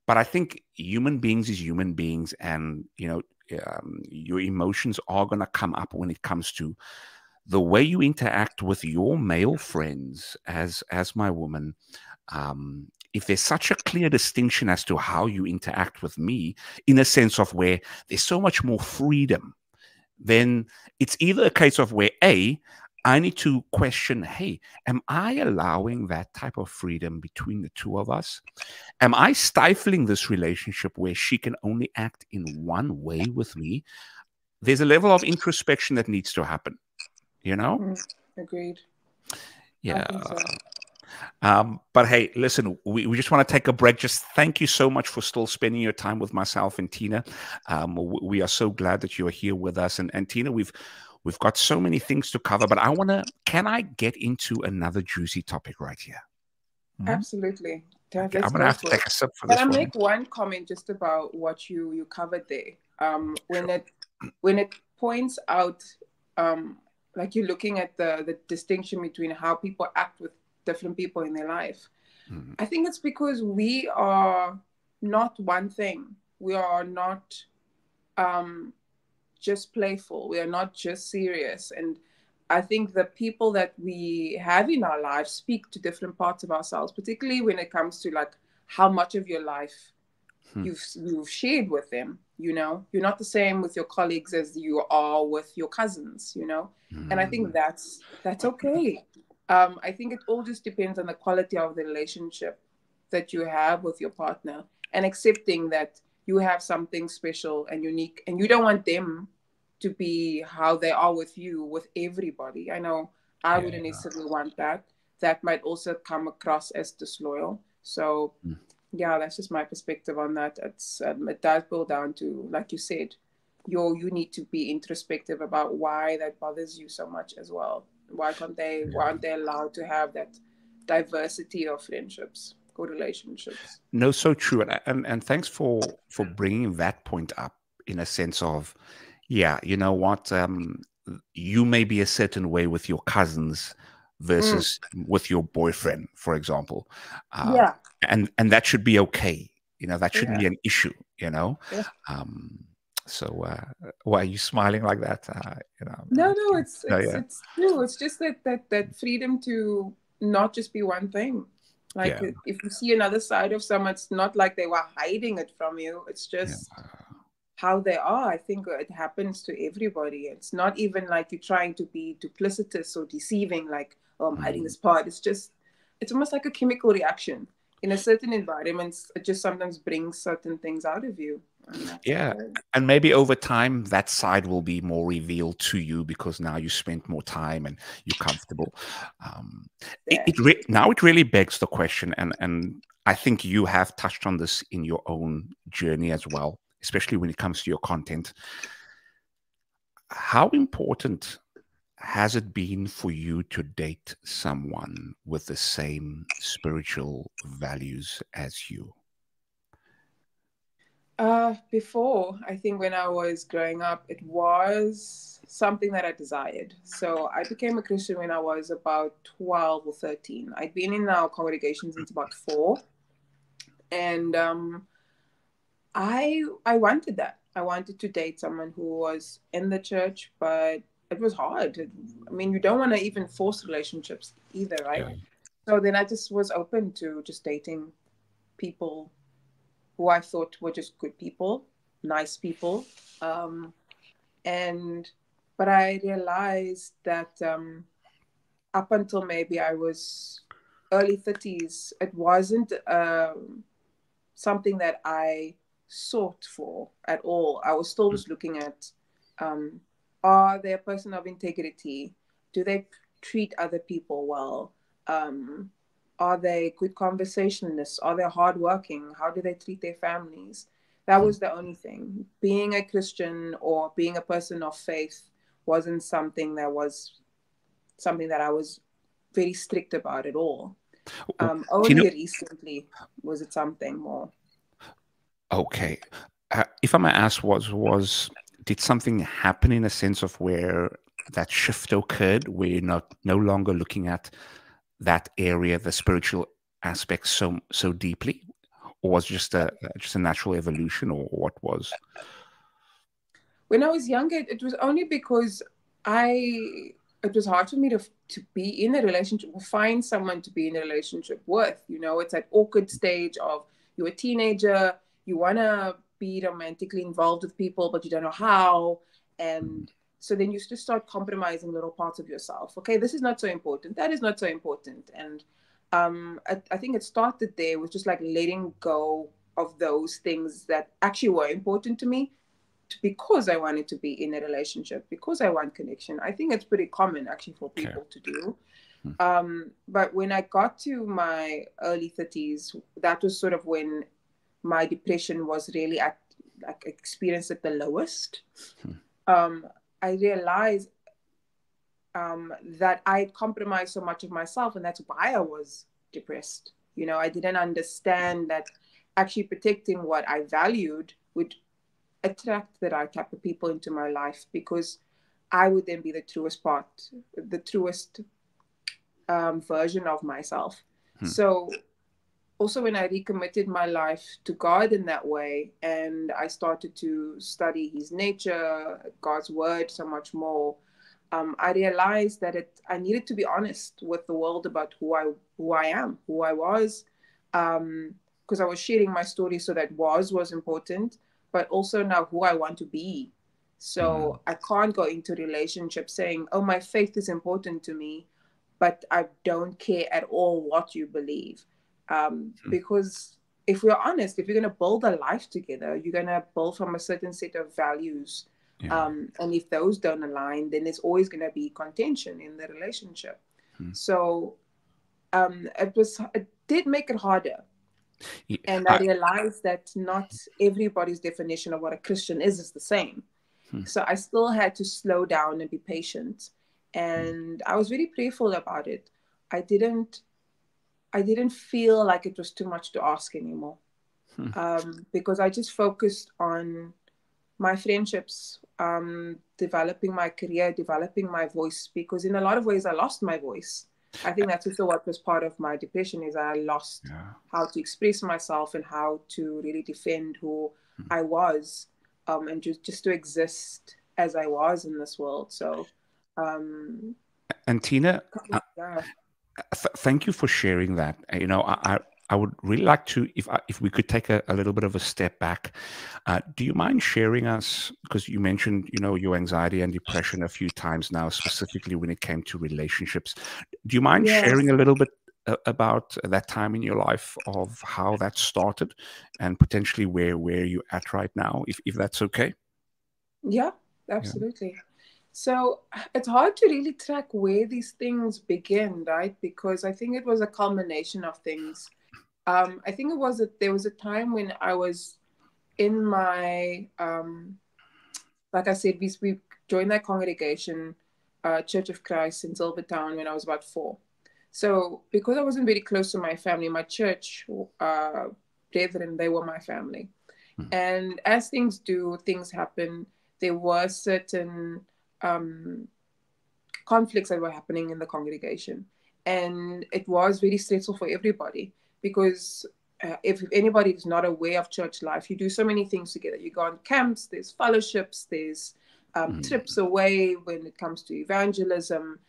but I think human beings is human beings, and your emotions are going to come up when it comes to the way you interact with your male friends as my woman. If there's such a clear distinction as to how you interact with me, in a sense of where there's so much more freedom, then it's either a case of where I need to question, hey, am I allowing that type of freedom between the two of us? Am I stifling this relationship where she can only act in one way with me? There's a level of introspection that needs to happen, Agreed. Yeah. I think so. But hey, listen, we just want to take a break. Just thank you so much for still spending your time with myself and Tina. We are so glad that you are here with us. And Tina, we've got so many things to cover, but can I get into another juicy topic right here? Absolutely. Okay, I'm going to have to take a sip for this one. Can I make one comment just about what you covered there? When it points out, like you're looking at the distinction between how people act with different people in their life. I think it's because we are not one thing. We are not just playful. We are not just serious. And I think the people that we have in our lives speak to different parts of ourselves, particularly when it comes to like how much of your life you've shared with them. You're not the same with your colleagues as you are with your cousins, and I think that's okay. I think it all just depends on the quality of the relationship that you have with your partner, and accepting that you have something special and unique, and you don't want them to be how they are with you, with everybody. I know I wouldn't necessarily want that. That might also come across as disloyal. So yeah, that's just my perspective on that. It does boil down to, like you said, you need to be introspective about why that bothers you so much as well. Why aren't they allowed to have that diversity of friendships, good relationships? No, so true. And thanks for bringing that point up, in a sense of, yeah, you know what, you may be a certain way with your cousins versus with your boyfriend, for example. And that should be okay. That shouldn't be an issue, So why are you smiling like that? No, it's true. It's just that freedom to not just be one thing. Like if you see another side of someone, it's not like they were hiding it from you. It's just how they are. I think it happens to everybody. It's not even like you're trying to be duplicitous or deceiving, like, oh, I'm hiding this part. It's almost like a chemical reaction. In a certain environments, it just sometimes brings certain things out of you. And maybe over time that side will be more revealed to you because now you spent more time and you're comfortable. Now it really begs the question, and I think you have touched on this in your own journey as well, especially when it comes to your content. How important has it been for you to date someone with the same spiritual values as you? Before, I think when I was growing up, it was something that I desired. So I became a Christian when I was about 12 or 13. I'd been in our congregation since about 4. And I wanted that. I wanted to date someone who was in the church, but it was hard. I mean, you don't want to even force relationships either, right? Yeah. So then I just was open to just dating people who I thought were just good people, nice people. Um, and but I realized that up until maybe I was early 30s, it wasn't something that I sought for at all. I was still just looking at, um, are they a person of integrity? Do they treat other people well? Um, are they good conversationalists? Are they hardworking? How do they treat their families? That Mm. was the only thing. Being a Christian or being a person of faith wasn't something that I was very strict about at all. Tina, Only recently was it something more. okay. If I may ask, did something happen in a sense of where that shift occurred, where you're no longer looking at that area, the spiritual aspect, so deeply, or was it just a natural evolution, or what was? When I was younger, it was only because I it was hard for me to be in a relationship or find someone to be in a relationship with. You know, it's that awkward stage of you're a teenager, you wanna be romantically involved with people, but you don't know how. Mm. And so then you just start compromising little parts of yourself. Okay, this is not so important. That is not so important. And I think it started there with just like letting go of those things that actually were important to me because I wanted to be in a relationship, because I want connection. I think it's pretty common actually for Okay. people to do. Mm. But when I got to my early 30s, that was sort of when my depression was really at like experienced at the lowest. Mm. Um, I realized that I had compromised so much of myself, and that's why I was depressed. You know, I didn't understand that actually protecting what I valued would attract the right type of people into my life because I would then be the truest part, the truest version of myself. Mm. So, also, when I recommitted my life to God in that way, and I started to study His nature, God's word, so much more, I realized that I needed to be honest with the world about who I am, who I was, because I was sharing my story, so that was important, but also now who I want to be. Mm. So I can't go into relationships saying, "Oh, my faith is important to me," but I don't care at all what you believe, Mm. because if we're honest, if you're going to build a life together, you're going to build from a certain set of values. Yeah. And if those don't align, then there's always going to be contention in the relationship. Mm. So it did make it harder. Yeah. And I realized that not everybody's definition of what a Christian is the same. Mm. So I still had to slow down and be patient. Mm. And I was very prayerful about it. I didn't I didn't feel like it was too much to ask anymore, Mm. because I just focused on my friendships, developing my career, developing my voice. Because in a lot of ways, I lost my voice. I think that's also what was part of my depression is I lost Yeah. how to express myself and how to really defend who Mm. I was, and just to exist as I was in this world. So, um, And Tina, yeah, thank you for sharing that. I would really like to, if we could take a little bit of a step back. Do you mind sharing us, because you mentioned, your anxiety and depression a few times now, specifically when it came to relationships. Do you mind yeah, sharing a little bit about that time in your life of how that started and potentially where you're at right now, if that's okay? yeah, Yeah. absolutely. So it's hard to really track where these things begin, right? Because I think it was a culmination of things. I think it was that there was a time when I was in my, like I said, we joined that congregation. Church of Christ in Silvertown when I was about 4. So because I wasn't very close to my family, my church brethren, they were my family. Mm. And as things do, things happen. There were certain conflicts that were happening in the congregation. And it was very stressful for everybody because if anybody is not aware of church life, you do so many things together. You go on camps, there's fellowships, there's Mm. trips away when it comes to evangelism.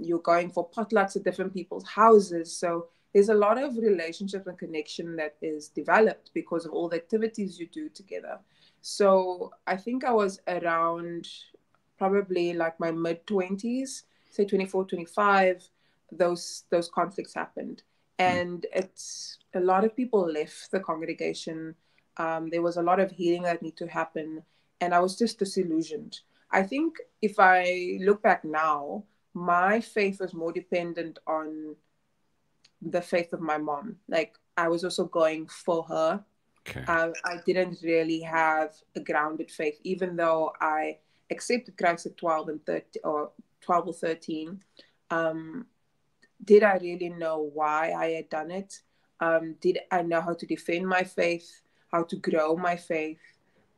You're going for potlucks at different people's houses. So there's a lot of relationship and connection that is developed because of all the activities you do together. So I think I was around probably like my mid 20s, say 24, 25, those conflicts happened. Mm. And it's a lot of people left the congregation. There was a lot of healing that needed to happen. And I was just disillusioned. I think if I look back now, my faith was more dependent on the faith of my mom. Like I was also going for her. Okay. I didn't really have a grounded faith, even though I accepted Christ at 12 and 13, or 12 or 13. Um, did I really know why I had done it? Did I know how to defend my faith, how to grow my faith?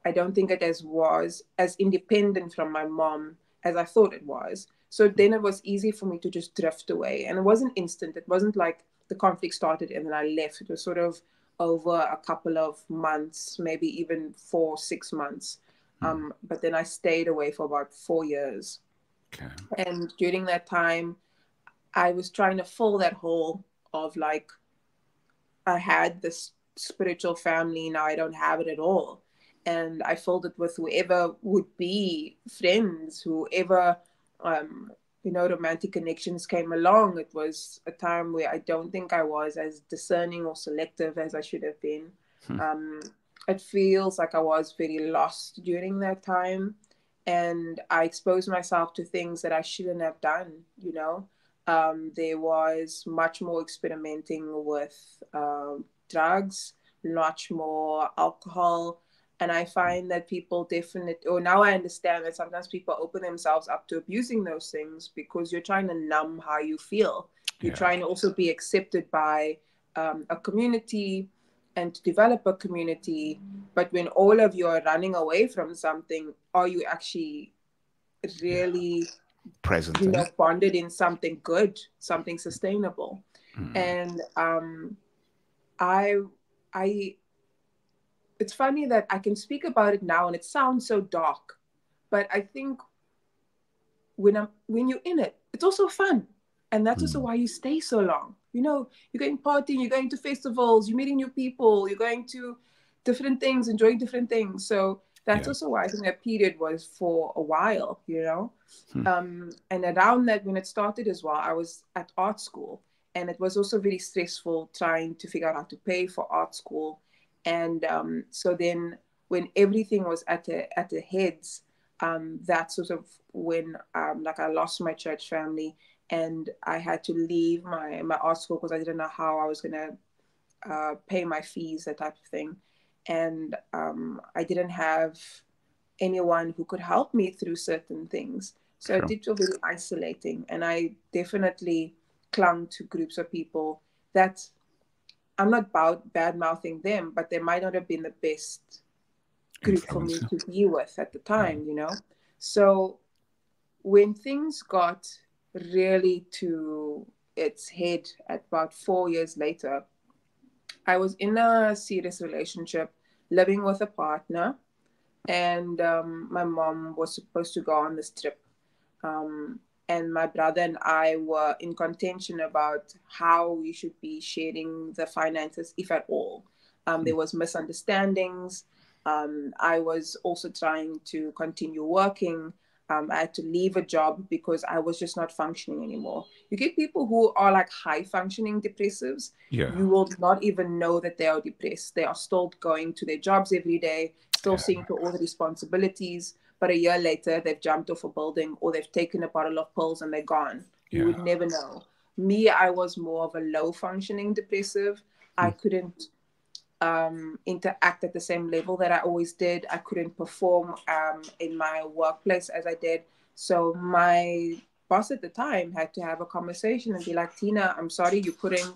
I don't think it as was as independent from my mom as I thought it was. So then it was easy for me to just drift away. And it wasn't instant. It wasn't like the conflict started and then I left. It was sort of over a couple of months, maybe even 4, 6 months. Mm. But then I stayed away for about 4 years. Okay. And during that time, I was trying to fill that hole of like, I had this spiritual family, now I don't have it at all. And I filled it with whoever would be friends, whoever, um, romantic connections came along. It was a time where I don't think I was as discerning or selective as I should have been. Mm. Um, it feels like I was very lost during that time. And I exposed myself to things that I shouldn't have done. There was much more experimenting with drugs, much more alcohol. And I find that people definitely, or now I understand that sometimes people open themselves up to abusing those things because you're trying to numb how you feel. You're Yeah. trying to also be accepted by a community and to develop a community. But when all of you are running away from something, are you actually Yeah. really Present, eh? bonded in something good, something sustainable? Mm. And I I it's funny that I can speak about it now and it sounds so dark, but I think when you're in it, it's also fun. And that's also Mm. why you stay so long. You're going partying, you're going to festivals, you're meeting new people, you're going to different things, enjoying different things. So that's Yeah. also why I think that period was for a while. Mm. And around that, when it started as well, I was at art school. And it was also very stressful trying to figure out how to pay for art school. And so then when everything was at the heads, that's sort of when like I lost my church family and I had to leave my art school because I didn't know how I was gonna pay my fees, that type of thing. And I didn't have anyone who could help me through certain things. So it Sure. did feel very isolating. And I definitely clung to groups of people that I'm not about bad mouthing them, but they might not have been the best group for me Influencer. to be with at the Yeah. time. So when things got really to its head at about 4 years later, I was in a serious relationship, living with a partner, and my mom was supposed to go on this trip. And my brother and I were in contention about how we should be sharing the finances, if at all. Mm. There was misunderstandings. I was also trying to continue working. I had to leave a job because I was just not functioning anymore. You get people who are like high functioning depressives. Yeah. You will not even know that they are depressed. They are still going to their jobs every day, still Yeah. seeing to all the responsibilities, but a year later they've jumped off a building or they've taken a bottle of pills and they're gone. You Yeah. would never know. Me, I was more of a low functioning depressive. I Mm. couldn't interact at the same level that I always did. I couldn't perform in my workplace as I did. So my boss at the time had to have a conversation and be like, Tina, I'm sorry, you're putting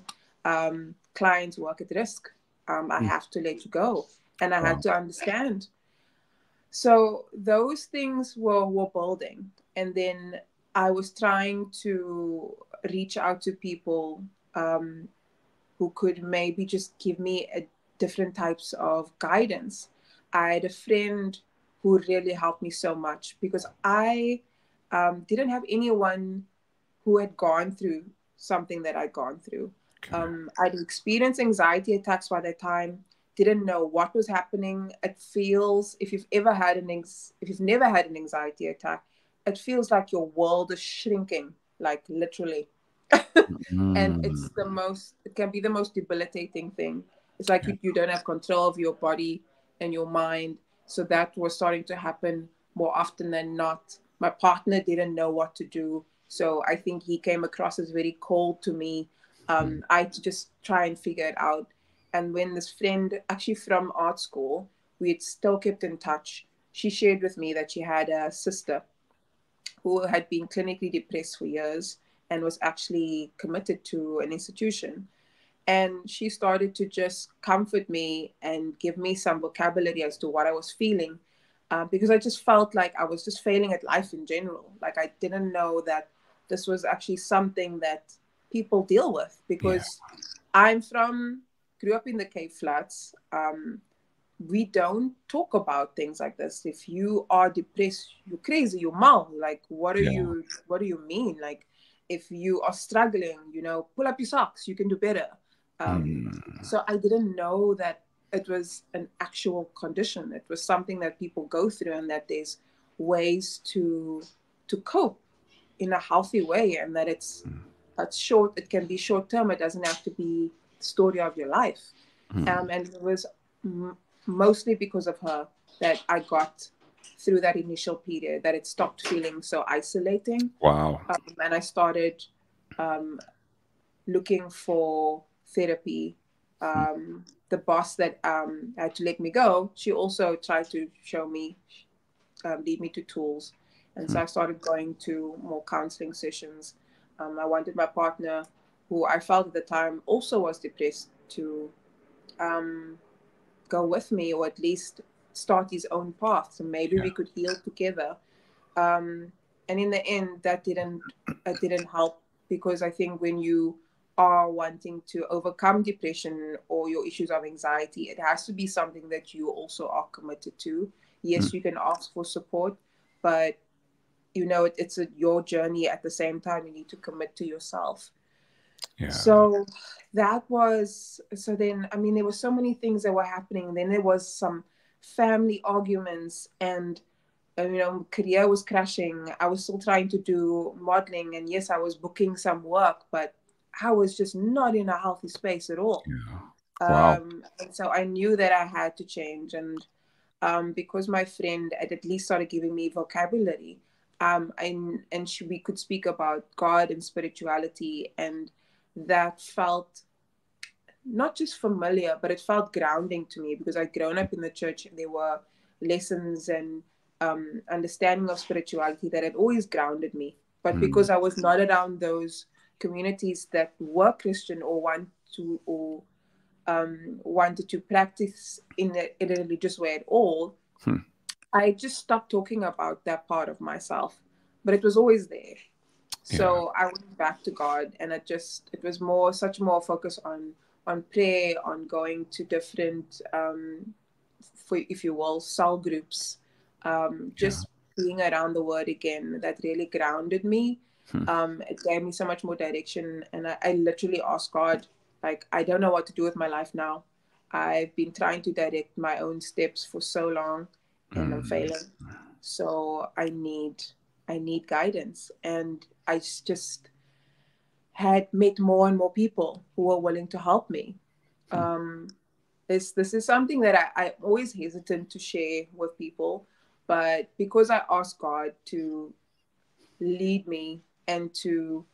clients' work at risk. I Mm. have to let you go. And I had Wow. to understand. So those things were building. And then I was trying to reach out to people um, who could maybe just give me a different types of guidance. I had a friend who really helped me so much because I didn't have anyone who had gone through something that I'd gone through. Okay. I'd experienced anxiety attacks by that time. Didn't know what was happening. It feels if you've ever had if you've never had an anxiety attack, it feels like your world is shrinking, like literally. And Mm. it's the most it can be the most debilitating thing. It's like Yeah. you don't have control of your body and your mind. So that was starting to happen more often than not. My partner didn't know what to do, so I think he came across as very cold to me. Mm. I had to just try and figure it out. And when this friend, actually from art school, we had still kept in touch, she shared with me that she had a sister who had been clinically depressed for years and was actually committed to an institution. And she started to just comfort me and give me some vocabulary as to what I was feeling, because I just felt like I was just failing at life in general. Like I didn't know that this was actually something that people deal with, Yeah. because I'm from, grew up in the Cape Flats. We don't talk about things like this. If you are depressed, you're crazy, you're mal. Like, Yeah. what do you mean? Like, if you are struggling, pull up your socks, you can do better. Mm. So I didn't know that it was an actual condition. It was something that people go through, and that there's ways to cope in a healthy way, and that Mm. it's short. It can be short term. It doesn't have to be the story of your life. Mm. And it was mostly because of her that I got through that initial period, that it stopped feeling so isolating. Wow. And I started um, looking for therapy. Mm. The boss that had to let me go, she also tried to show me, lead me to tools. And so Mm. I started going to more counseling sessions. I wanted my partner, who I felt at the time also was depressed, to um, go with me, or at least start his own path. So maybe Yeah. we could heal together. Um, and in the end, that didn't help, because I think when you are wanting to overcome depression or your issues of anxiety, it has to be something that you also are committed to. Mm. Yes, you can ask for support, but it's your journey. At the same time, you need to commit to yourself. Yeah. So then, I mean, there were so many things that were happening. Then there was some family arguments, and career was crashing. I was still trying to do modeling, and yes, I was booking some work, but I was just not in a healthy space at all. Yeah. Wow. And so I knew that I had to change. And because my friend had at least started giving me vocabulary, we could speak about God and spirituality, and that felt not just familiar, but it felt grounding to me, because I'd grown up in the church, and there were lessons and understanding of spirituality that had always grounded me. But Mm. because I was not around those communities that were Christian, or wanted to practice in a religious way at all, Hmm. I just stopped talking about that part of myself. But it was always there. Yeah. So I went back to God, and it was more such more focus on prayer, on going to different for, if you will, cell groups, Yeah. just being around the word again, that really grounded me. Hmm. It gave me so much more direction, and I literally asked God, like, I don't know what to do with my life now. I've been trying to direct my own steps for so long, and I'm Mm. failing. So I need guidance. And I just had met more and more people who were willing to help me. Hmm. Um, this is something that I'm always hesitant to share with people, but because I asked God to lead me and to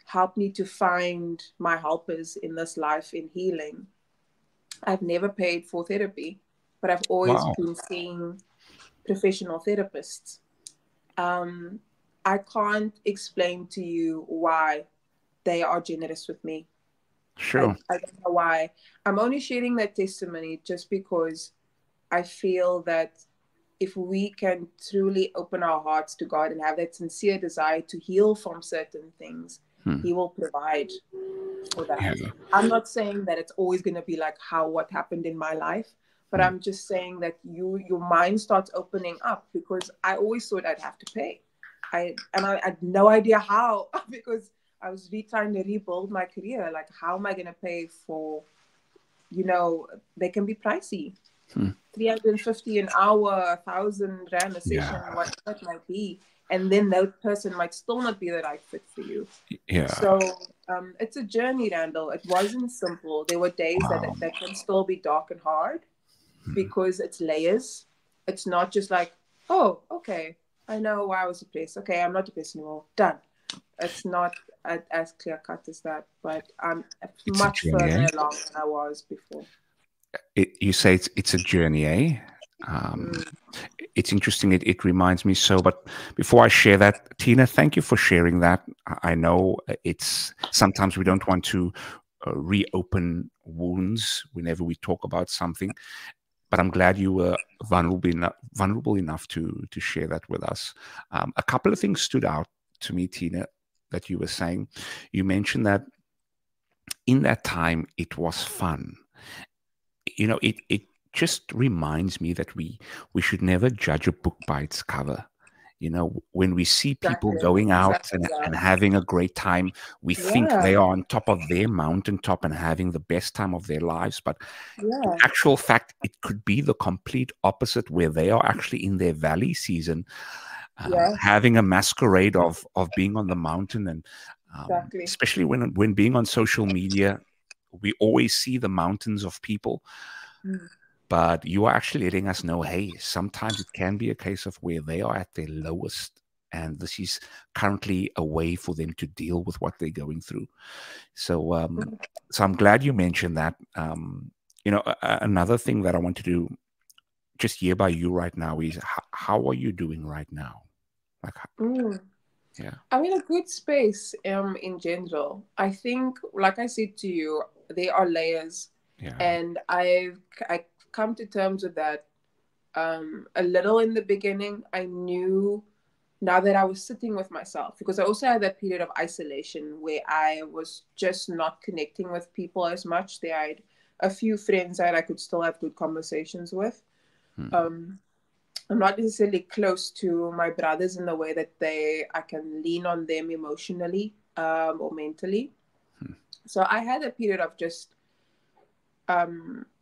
help me to find my helpers in this life in healing, I've never paid for therapy, but I've always Wow. been seeing professional therapists. Um, I can't explain to you why they are generous with me. Sure. I don't know why. I'm only sharing that testimony just because I feel that if we can truly open our hearts to God and have that sincere desire to heal from certain things, Hmm. He will provide for that. Yeah. I'm not saying that it's always going to be like how what happened in my life, but Hmm. I'm just saying that your mind starts opening up because I always thought I'd have to pay. I had no idea how because I was trying to rebuild my career. Like, how am I going to pay for, they can be pricey. Hmm. 350 an hour, 1,000 rand a Yeah. session, whatever it might be. And then that person might still not be the right fit for you. Yeah. So it's a journey, Randall. It wasn't simple. There were days Wow. that can still be dark and hard Hmm. because it's layers. It's not just like, oh, okay, I know why I was depressed. Okay, I'm not depressed anymore. Done. It's not as clear cut as that, but I'm It's a much journey, further eh? along than I was before. You say it's a journey, eh? Um, Mm, it's interesting. It reminds me so. But before I share that, Tina, thank you for sharing that. I know it's sometimes we don't want to reopen wounds whenever we talk about something. But I'm glad you were vulnerable enough to share that with us. A couple of things stood out to me, Tina, that you were saying. You mentioned that in that time it was fun. It just reminds me that we should never judge a book by its cover. When we see people exactly. going out Exactly. and having a great time, we think Yeah. they are on top of their mountaintop and having the best time of their lives. But in Yeah. actual fact, it could be the complete opposite, where they are actually in their valley season, Yeah. having a masquerade of being on the mountain. And Exactly. especially when being on social media, we always see the mountains of people, Mm. but you are actually letting us know, hey, sometimes it can be a case of where they are at their lowest, and this is currently a way for them to deal with what they're going through. So, so I'm glad you mentioned that. Another thing that I want to do just hear by you right now is how are you doing right now? Like, Mm. yeah, I'm in a good space in general. I think, like I said to you, there are layers, yeah, and I come to terms with that a little in the beginning. I knew now that I was sitting with myself because I also had that period of isolation where I was just not connecting with people as much. There I had a few friends that I could still have good conversations with. hmm, Um, I'm not necessarily close to my brothers in the way that I can lean on them emotionally or mentally. hmm, So I had a period of just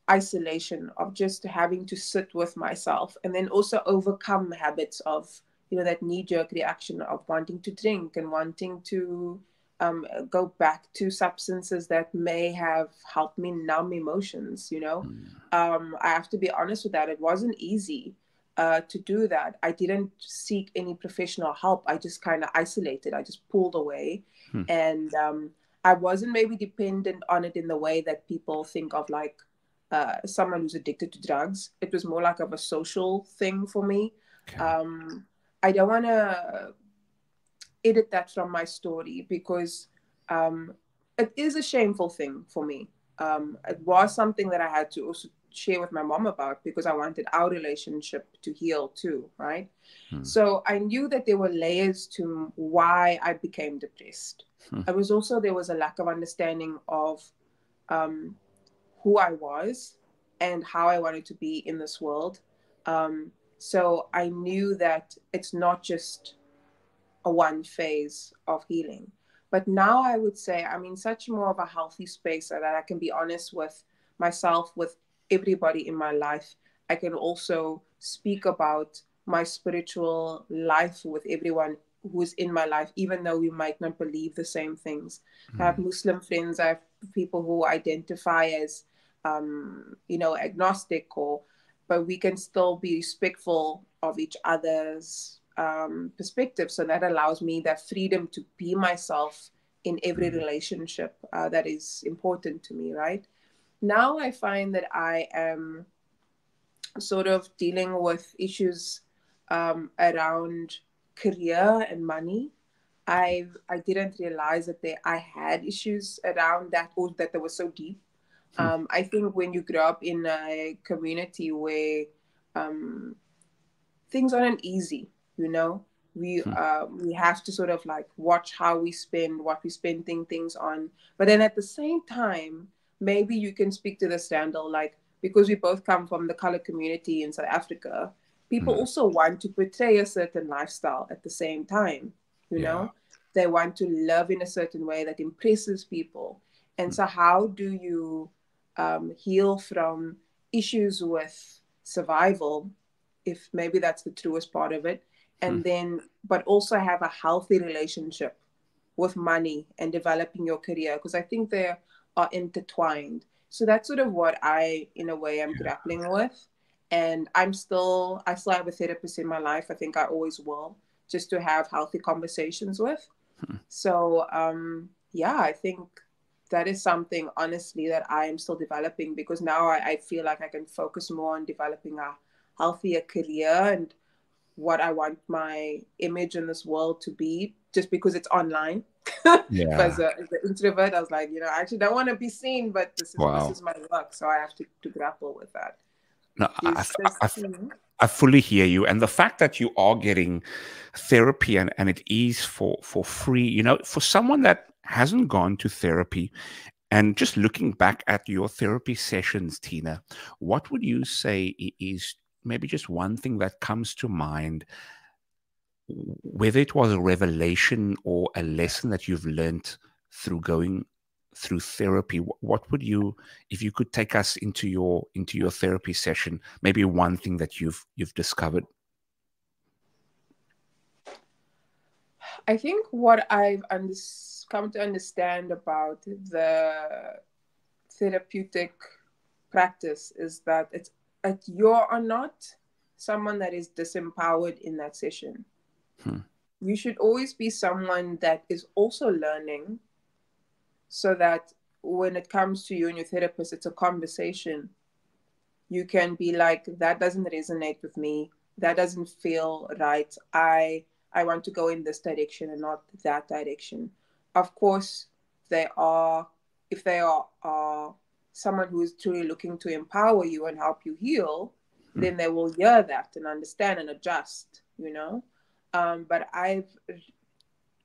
isolation, of just having to sit with myself, and then also overcome habits of, that knee jerk reaction of wanting to drink and wanting to go back to substances that may have helped me numb emotions. hmm, I have to be honest with that. It wasn't easy to do that. I didn't seek any professional help. I just kind of isolated. I just pulled away, hmm, and I wasn't maybe dependent on it in the way that people think of, like someone who's addicted to drugs. It was more like of a social thing for me. okay, Um, I don't want to edit that from my story because um, it is a shameful thing for me. It was something that I had to also share with my mom about because I wanted our relationship to heal too, right? hmm, So I knew that there were layers to why I became depressed. hmm, There was a lack of understanding of um, who I was and how I wanted to be in this world. So I knew that it's not just a one phase of healing. But now I would say I'm in such more of a healthy space so that I can be honest with myself, with everybody in my life. I can also speak about my spiritual life with everyone who's in my life, even though we might not believe the same things. I have hmm, Muslim friends, I have people who identify as, agnostic, but we can still be respectful of each other's perspective. So that allows me that freedom to be myself in every hmm, relationship that is important to me, right? Now I find that I am sort of dealing with issues around career and money, I didn't realize that I had issues around that, or that they were so deep. I think when you grow up in a community where um, things aren't easy, you know, we have to sort of like watch how we spend, what we spending things on. But then at the same time, maybe you can speak to this, Randall, like, because we both come from the color community in South Africa, people Mm. also want to portray a certain lifestyle at the same time, you Yeah. know, they want to live in a certain way that impresses people. And Mm. so how do you heal from issues with survival, if maybe that's the truest part of it, Mm. and then but also have a healthy relationship with money and developing your career, because I think they are intertwined. So that's sort of what I in a way am Yeah. grappling with. And I still have a therapist in my life. I think I always will, just to have healthy conversations with. Mm. So yeah, I think that is something honestly that I am still developing, because now I feel like I can focus more on developing a healthier career and what I want my image in this world to be, just because it's online. But Yeah. as an introvert, I was like, I actually don't want to be seen, but this Wow. is my work, so I have to grapple with that. No, There's I fully hear you. And the fact that you are getting therapy and it is for free, for someone that hasn't gone to therapy and just looking back at your therapy sessions, Tina, what would you say is maybe just one thing that comes to mind, whether it was a revelation or a lesson that you've learned through going through therapy? What would you, if you could take us into your therapy session, maybe one thing that you've discovered? I think what come to understand about the therapeutic practice is that it's like you are not someone that is disempowered in that session. Hmm. You should always be someone that is also learning, so that when it comes to you and your therapist, it's a conversation. You can be like, that doesn't resonate with me, that doesn't feel right, I want to go in this direction and not that direction. Of course, they are if they are someone who is truly looking to empower you and help you heal, Hmm. then they will hear that and understand and adjust, but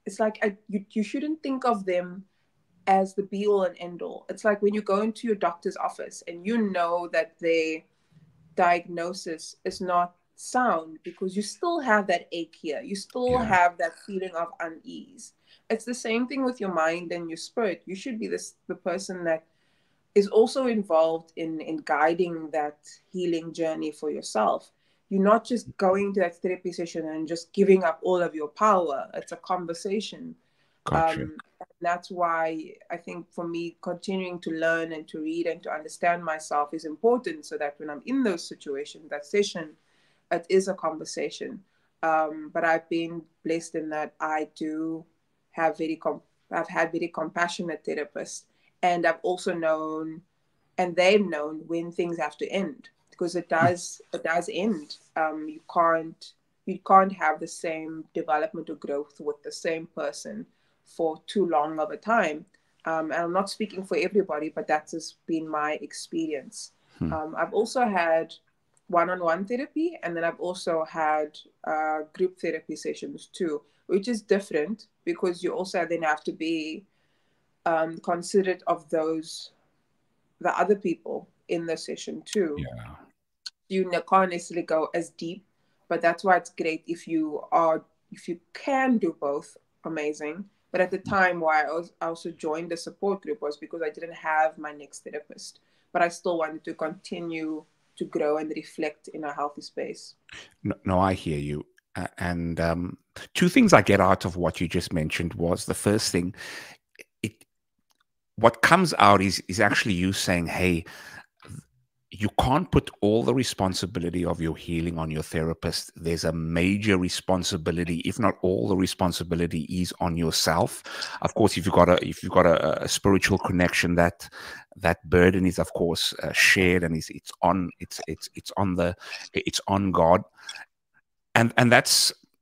it's like you shouldn't think of them as the be all and end all. It's like when you go into your doctor's office and you know that their diagnosis is not sound, because you still have that ache here. You still Yeah. have that feeling of unease. It's the same thing with your mind and your spirit. You should be the person that is also involved in guiding that healing journey for yourself. You're not just going to that therapy session and just giving up all of your power. It's a conversation. Gotcha. That's why I think for me, continuing to learn and to read and to understand myself is important, so that when I'm in those situations, that session, it is a conversation. But I've been blessed in that I do have I've had very compassionate therapists, and I've also known, and they've known when things have to end, because it does end. You can't have the same development or growth with the same person for too long of a time. And I'm not speaking for everybody, but that's just been my experience. Hmm. I've also had one-on-one therapy, and then I've also had group therapy sessions too, which is different, because you also then have to be considerate of the other people in the session too. Yeah. You can't necessarily go as deep, but that's why it's great if you can do both. Amazing. But at the time why I also joined the support group was because I didn't have my next therapist, but I still wanted to continue to grow and reflect in a healthy space. No, no, I hear you. And two things I get out of what you just mentioned was the first thing, it what comes out is actually you saying, "Hey, you can't put all the responsibility of your healing on your therapist. There's a major responsibility, if not all the responsibility, is on yourself. Of course, if you've got a spiritual connection, that burden is of course shared, and it's on God, and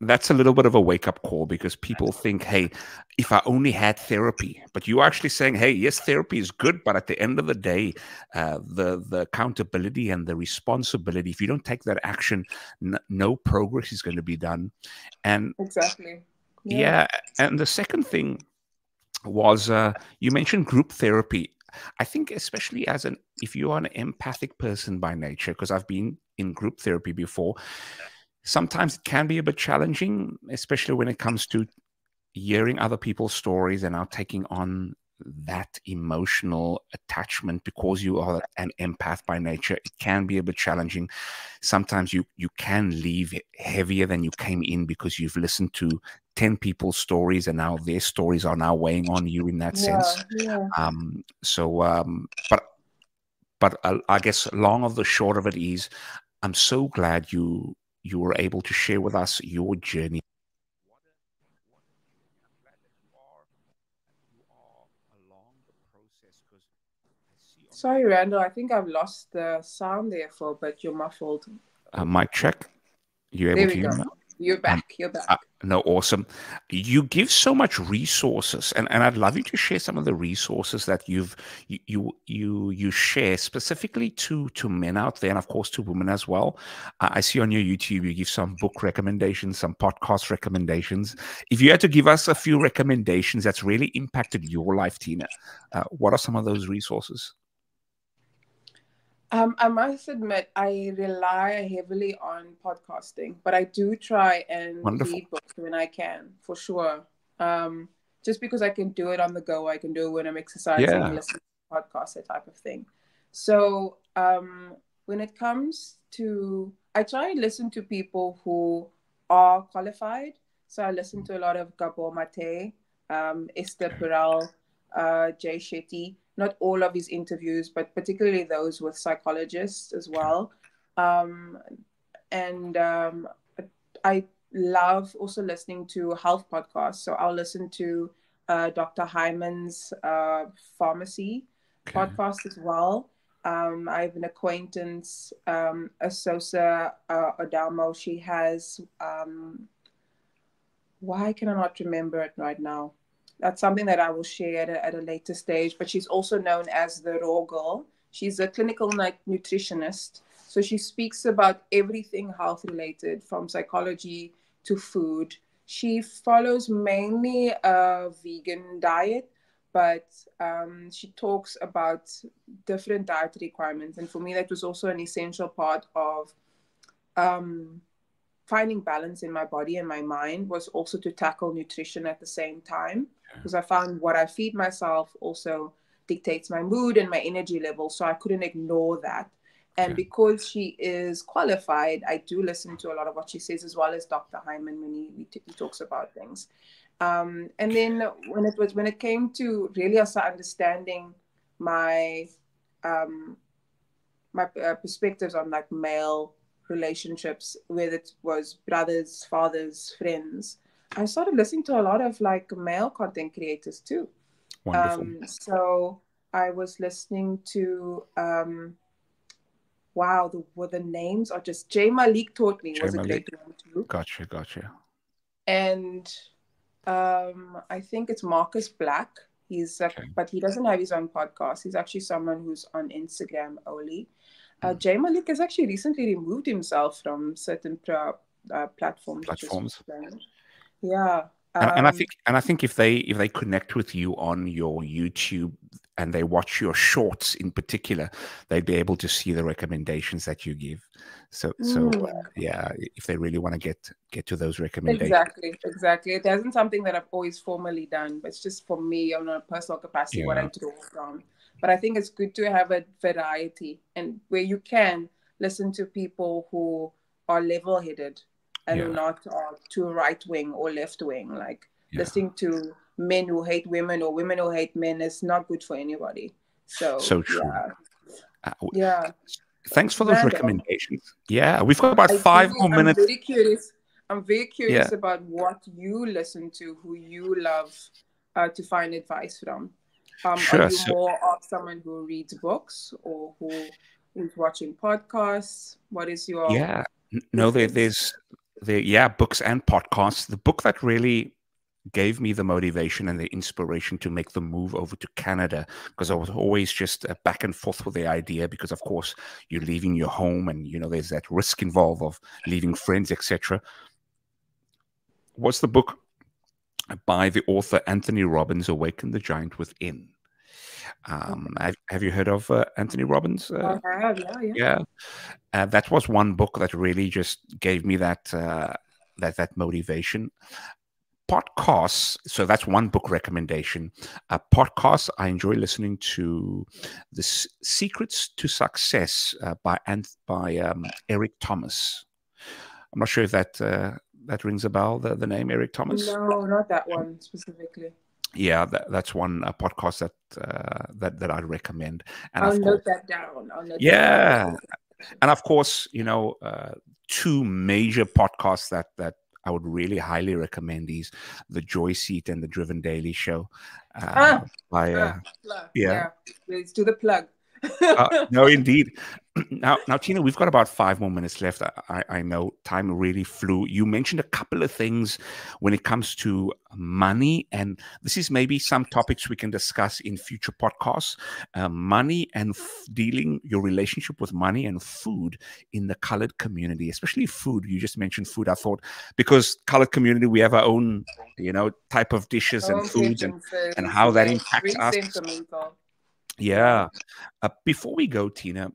that's a little bit of a wake-up call, because people think, hey, if I only had therapy. But you're actually saying, hey, yes, therapy is good, but at the end of the day, the accountability and the responsibility, if you don't take that action, no progress is going to be done. And Exactly. Yeah. yeah, and the second thing was, you mentioned group therapy. I think, especially as an if you are an empathic person by nature, because I've been in group therapy before, sometimes it can be a bit challenging, especially when it comes to hearing other people's stories and now taking on that emotional attachment. Because you are an empath by nature, it can be a bit challenging. Sometimes you can leave heavier than you came in, because you've listened to 10 people's stories, and now their stories are now weighing on you in that Yeah. sense. Yeah. But I guess long of the short of it is, I'm so glad you were able to share with us your journey. What a journey! I'm glad that you are along the process, because I see on your Sorry, Randall. I think I've lost the sound there for a bit. You're muffled. mic check. You able There to we hear go. me now? You're Um, back. You're back. no, awesome. You give so much resources, and I'd love you to share some of the resources that you share specifically to men out there, and of course to women as well. I see on your YouTube you give some book recommendations, some podcast recommendations. If you had to give us a few recommendations that's really impacted your life, Tina, what are some of those resources? I must admit, I rely heavily on podcasting, but I do try and Wonderful. read books when I can, for sure. Just because I can do it on the go, I can do it when I'm exercising, Yeah. listening to podcasts, that type of thing. So, when it comes to, I try and listen to people who are qualified. So I listen to a lot of Gabor Mate, Esther Okay. Perel, Jay Shetty, not all of his interviews, but particularly those with psychologists as Okay. well. Um, and I love also listening to health podcasts. So I'll listen to Dr. Hyman's pharmacy Okay. podcast as well. I have an acquaintance, Asosa Adamo. She has, why can I not remember it right now? That's something that I will share at a later stage. But she's also known as the Raw Girl. She's a clinical nutritionist. So she speaks about everything health related, from psychology to food. She follows mainly a vegan diet, but she talks about different dietary requirements. And for me, that was also an essential part of um, finding balance in my body and my mind, was also to tackle nutrition at the same time, because I found what I feed myself also dictates my mood and my energy level. So I couldn't ignore that. And Okay. because she is qualified, I do listen to a lot of what she says, as well as Dr. Hyman when he talks about things. And then when it came to really also understanding my um, my perspectives on like male relationships, whether it was brothers, fathers, friends, I started listening to a lot of like male content creators too. Wonderful. So I was listening to wow, the names are just Jay Malik taught me Jay was a Malik. great one too, Gotcha. Gotcha. and I think it's Marcus Black. Okay. But he doesn't have his own podcast. He's actually someone who's on Instagram only. Mm. Jay Malik has actually recently removed himself from certain platforms, which is Platforms. strange. Yeah. And I think if they connect with you on your YouTube and they watch your shorts in particular, they'd be able to see the recommendations that you give. So Mm, yeah, if they really want to get to those recommendations. exactly. Exactly. It isn't something that I've always formally done, but it's just for me on a personal capacity what I Yeah. draw from. But I think it's good to have a variety, and where you can listen to people who are level headed and who Yeah. not are too right wing or left wing. Like Yeah. listening to men who hate women or women who hate men is not good for anybody. So So true. yeah. Uh, w- Yeah. Thanks for those Randall, recommendations. Yeah, we've got about I five do. more minutes. I'm very Yeah. curious about what you listen to, who you love to find advice from. Are Sure. you So more of someone who reads books or who is watching podcasts? What is your yeah, no, preference? yeah, books and podcasts. The book that really gave me the motivation and the inspiration to make the move over to Canada, because I was always just back and forth with the idea, because of course you're leaving your home and there's that risk involved of leaving friends, etc. What's the book by the author Anthony Robbins, Awaken the Giant Within? Have you heard of Anthony Robbins? I have, yeah, yeah. Yeah, that was one book that really just gave me that that motivation. Podcasts, so that's one book recommendation. Podcasts, I enjoy listening to the Secrets to Success by Eric Thomas. I'm not sure if that rings a bell, the name Eric Thomas. No, not that one specifically. Yeah, that's one podcast that I'd recommend. And I'll of course, note that down. I'll note that yeah, down. and of course, two major podcasts that I would really highly recommend is the Joy Seat and the Driven Daily Show. By Plug. yeah, Yeah, let's do the plug. no, indeed. Now, Tina, we've got about 5 more minutes left. I know time really flew. You mentioned a couple of things when it comes to money, and this is maybe some topics we can discuss in future podcasts. Money and dealing your relationship with money and food in the colored community, especially food. You just mentioned food. I thought because colored community, we have our own, type of dishes and foods and how that impacts us. Yeah. Before we go, Tina,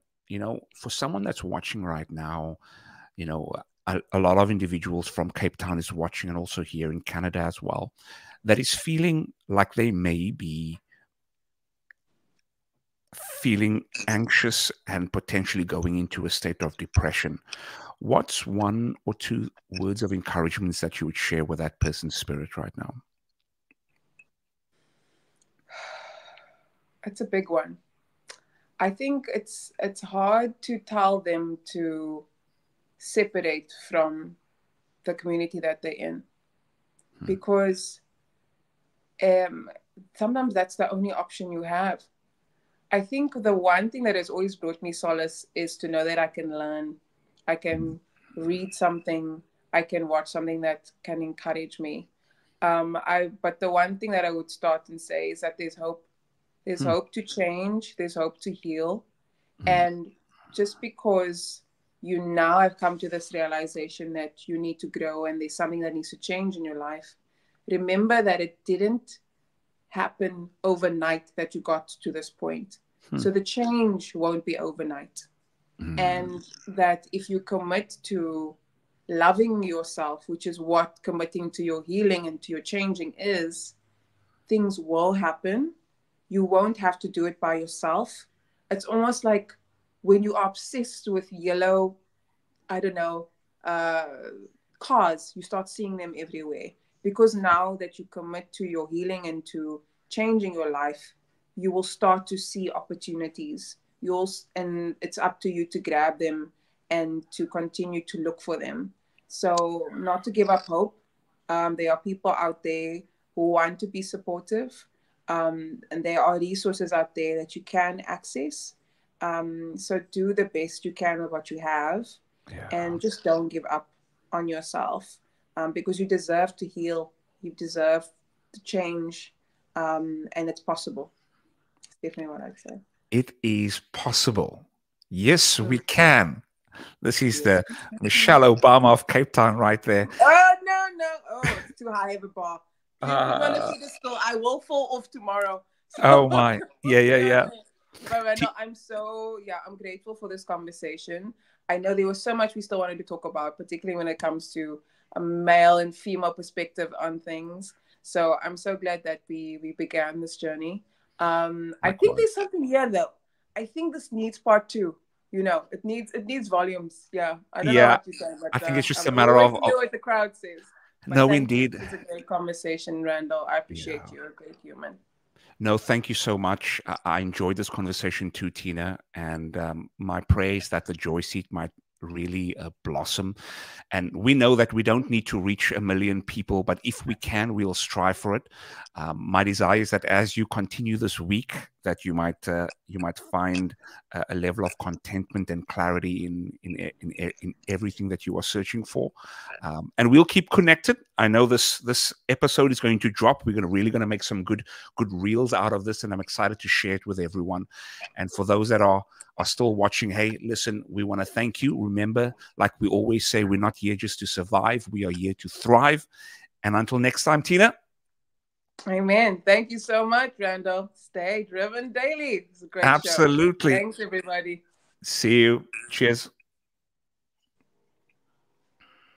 for someone that's watching right now, a lot of individuals from Cape Town is watching, and also here in Canada as well, that is feeling like they may be feeling anxious and potentially going into a state of depression. What's 1 or 2 words of encouragement that you would share with that person's spirit right now? It's a big one. I think it's hard to tell them to separate from the community that they're in, because sometimes that's the only option you have. I think the one thing that has always brought me solace is to know that I can learn, I can read something, I can watch something that can encourage me. But the one thing that I would start and say is that there's hope. There's hope to change. There's hope to heal. And just because you now have come to this realization that you need to grow and there's something that needs to change in your life, remember that it didn't happen overnight that you got to this point. So the change won't be overnight. And that if you commit to loving yourself, which is what committing to your healing and to your changing is, things will happen. You won't have to do it by yourself. It's almost like when you are obsessed with yellow, cars, you start seeing them everywhere. Because now that you commit to your healing and to changing your life, you will start to see opportunities. And it's up to you to grab them and to continue to look for them. So not to give up hope. There are people out there who want to be supportive. And there are resources out there that you can access. So do the best you can with what you have, and just don't give up on yourself, because you deserve to heal. You deserve to change, and it's possible. It's definitely what I'd say. It is possible. Yes, we can. This is the Michelle Obama of Cape Town right there. Oh, no. Oh, it's too high of a bar. Keep it on the pedestal. I will fall off tomorrow. So, oh my. Yeah. But Randall, I'm grateful for this conversation. I know there was so much we still wanted to talk about, particularly when it comes to a male and female perspective on things. So I'm so glad that we began this journey. I think there's something here though. I think this needs part 2. It needs volumes. Yeah. I don't know what you say, but I think it's just a I'm matter of what the crowd says. But no, indeed. It's a great conversation, Randall. I appreciate you. You're a great human. No, thank you so much. I enjoyed this conversation too, Tina. And my prayer is that the Joy Seat might really blossom. And we know that we don't need to reach 1 million people, but if we can, we'll strive for it. My desire is that as you continue this week, that you might find a level of contentment and clarity in everything that you are searching for. And we'll keep connected. I know this episode is going to drop. We're really going to make some good reels out of this, and I'm excited to share it with everyone. And for those that are still watching, hey, listen, we want to thank you. Remember, like we always say, we're not here just to survive. We are here to thrive. And until next time, Tina. Amen. Thank you so much, Randall. Stay driven daily. It's a great show. Absolutely. Thanks, everybody. See you. Cheers.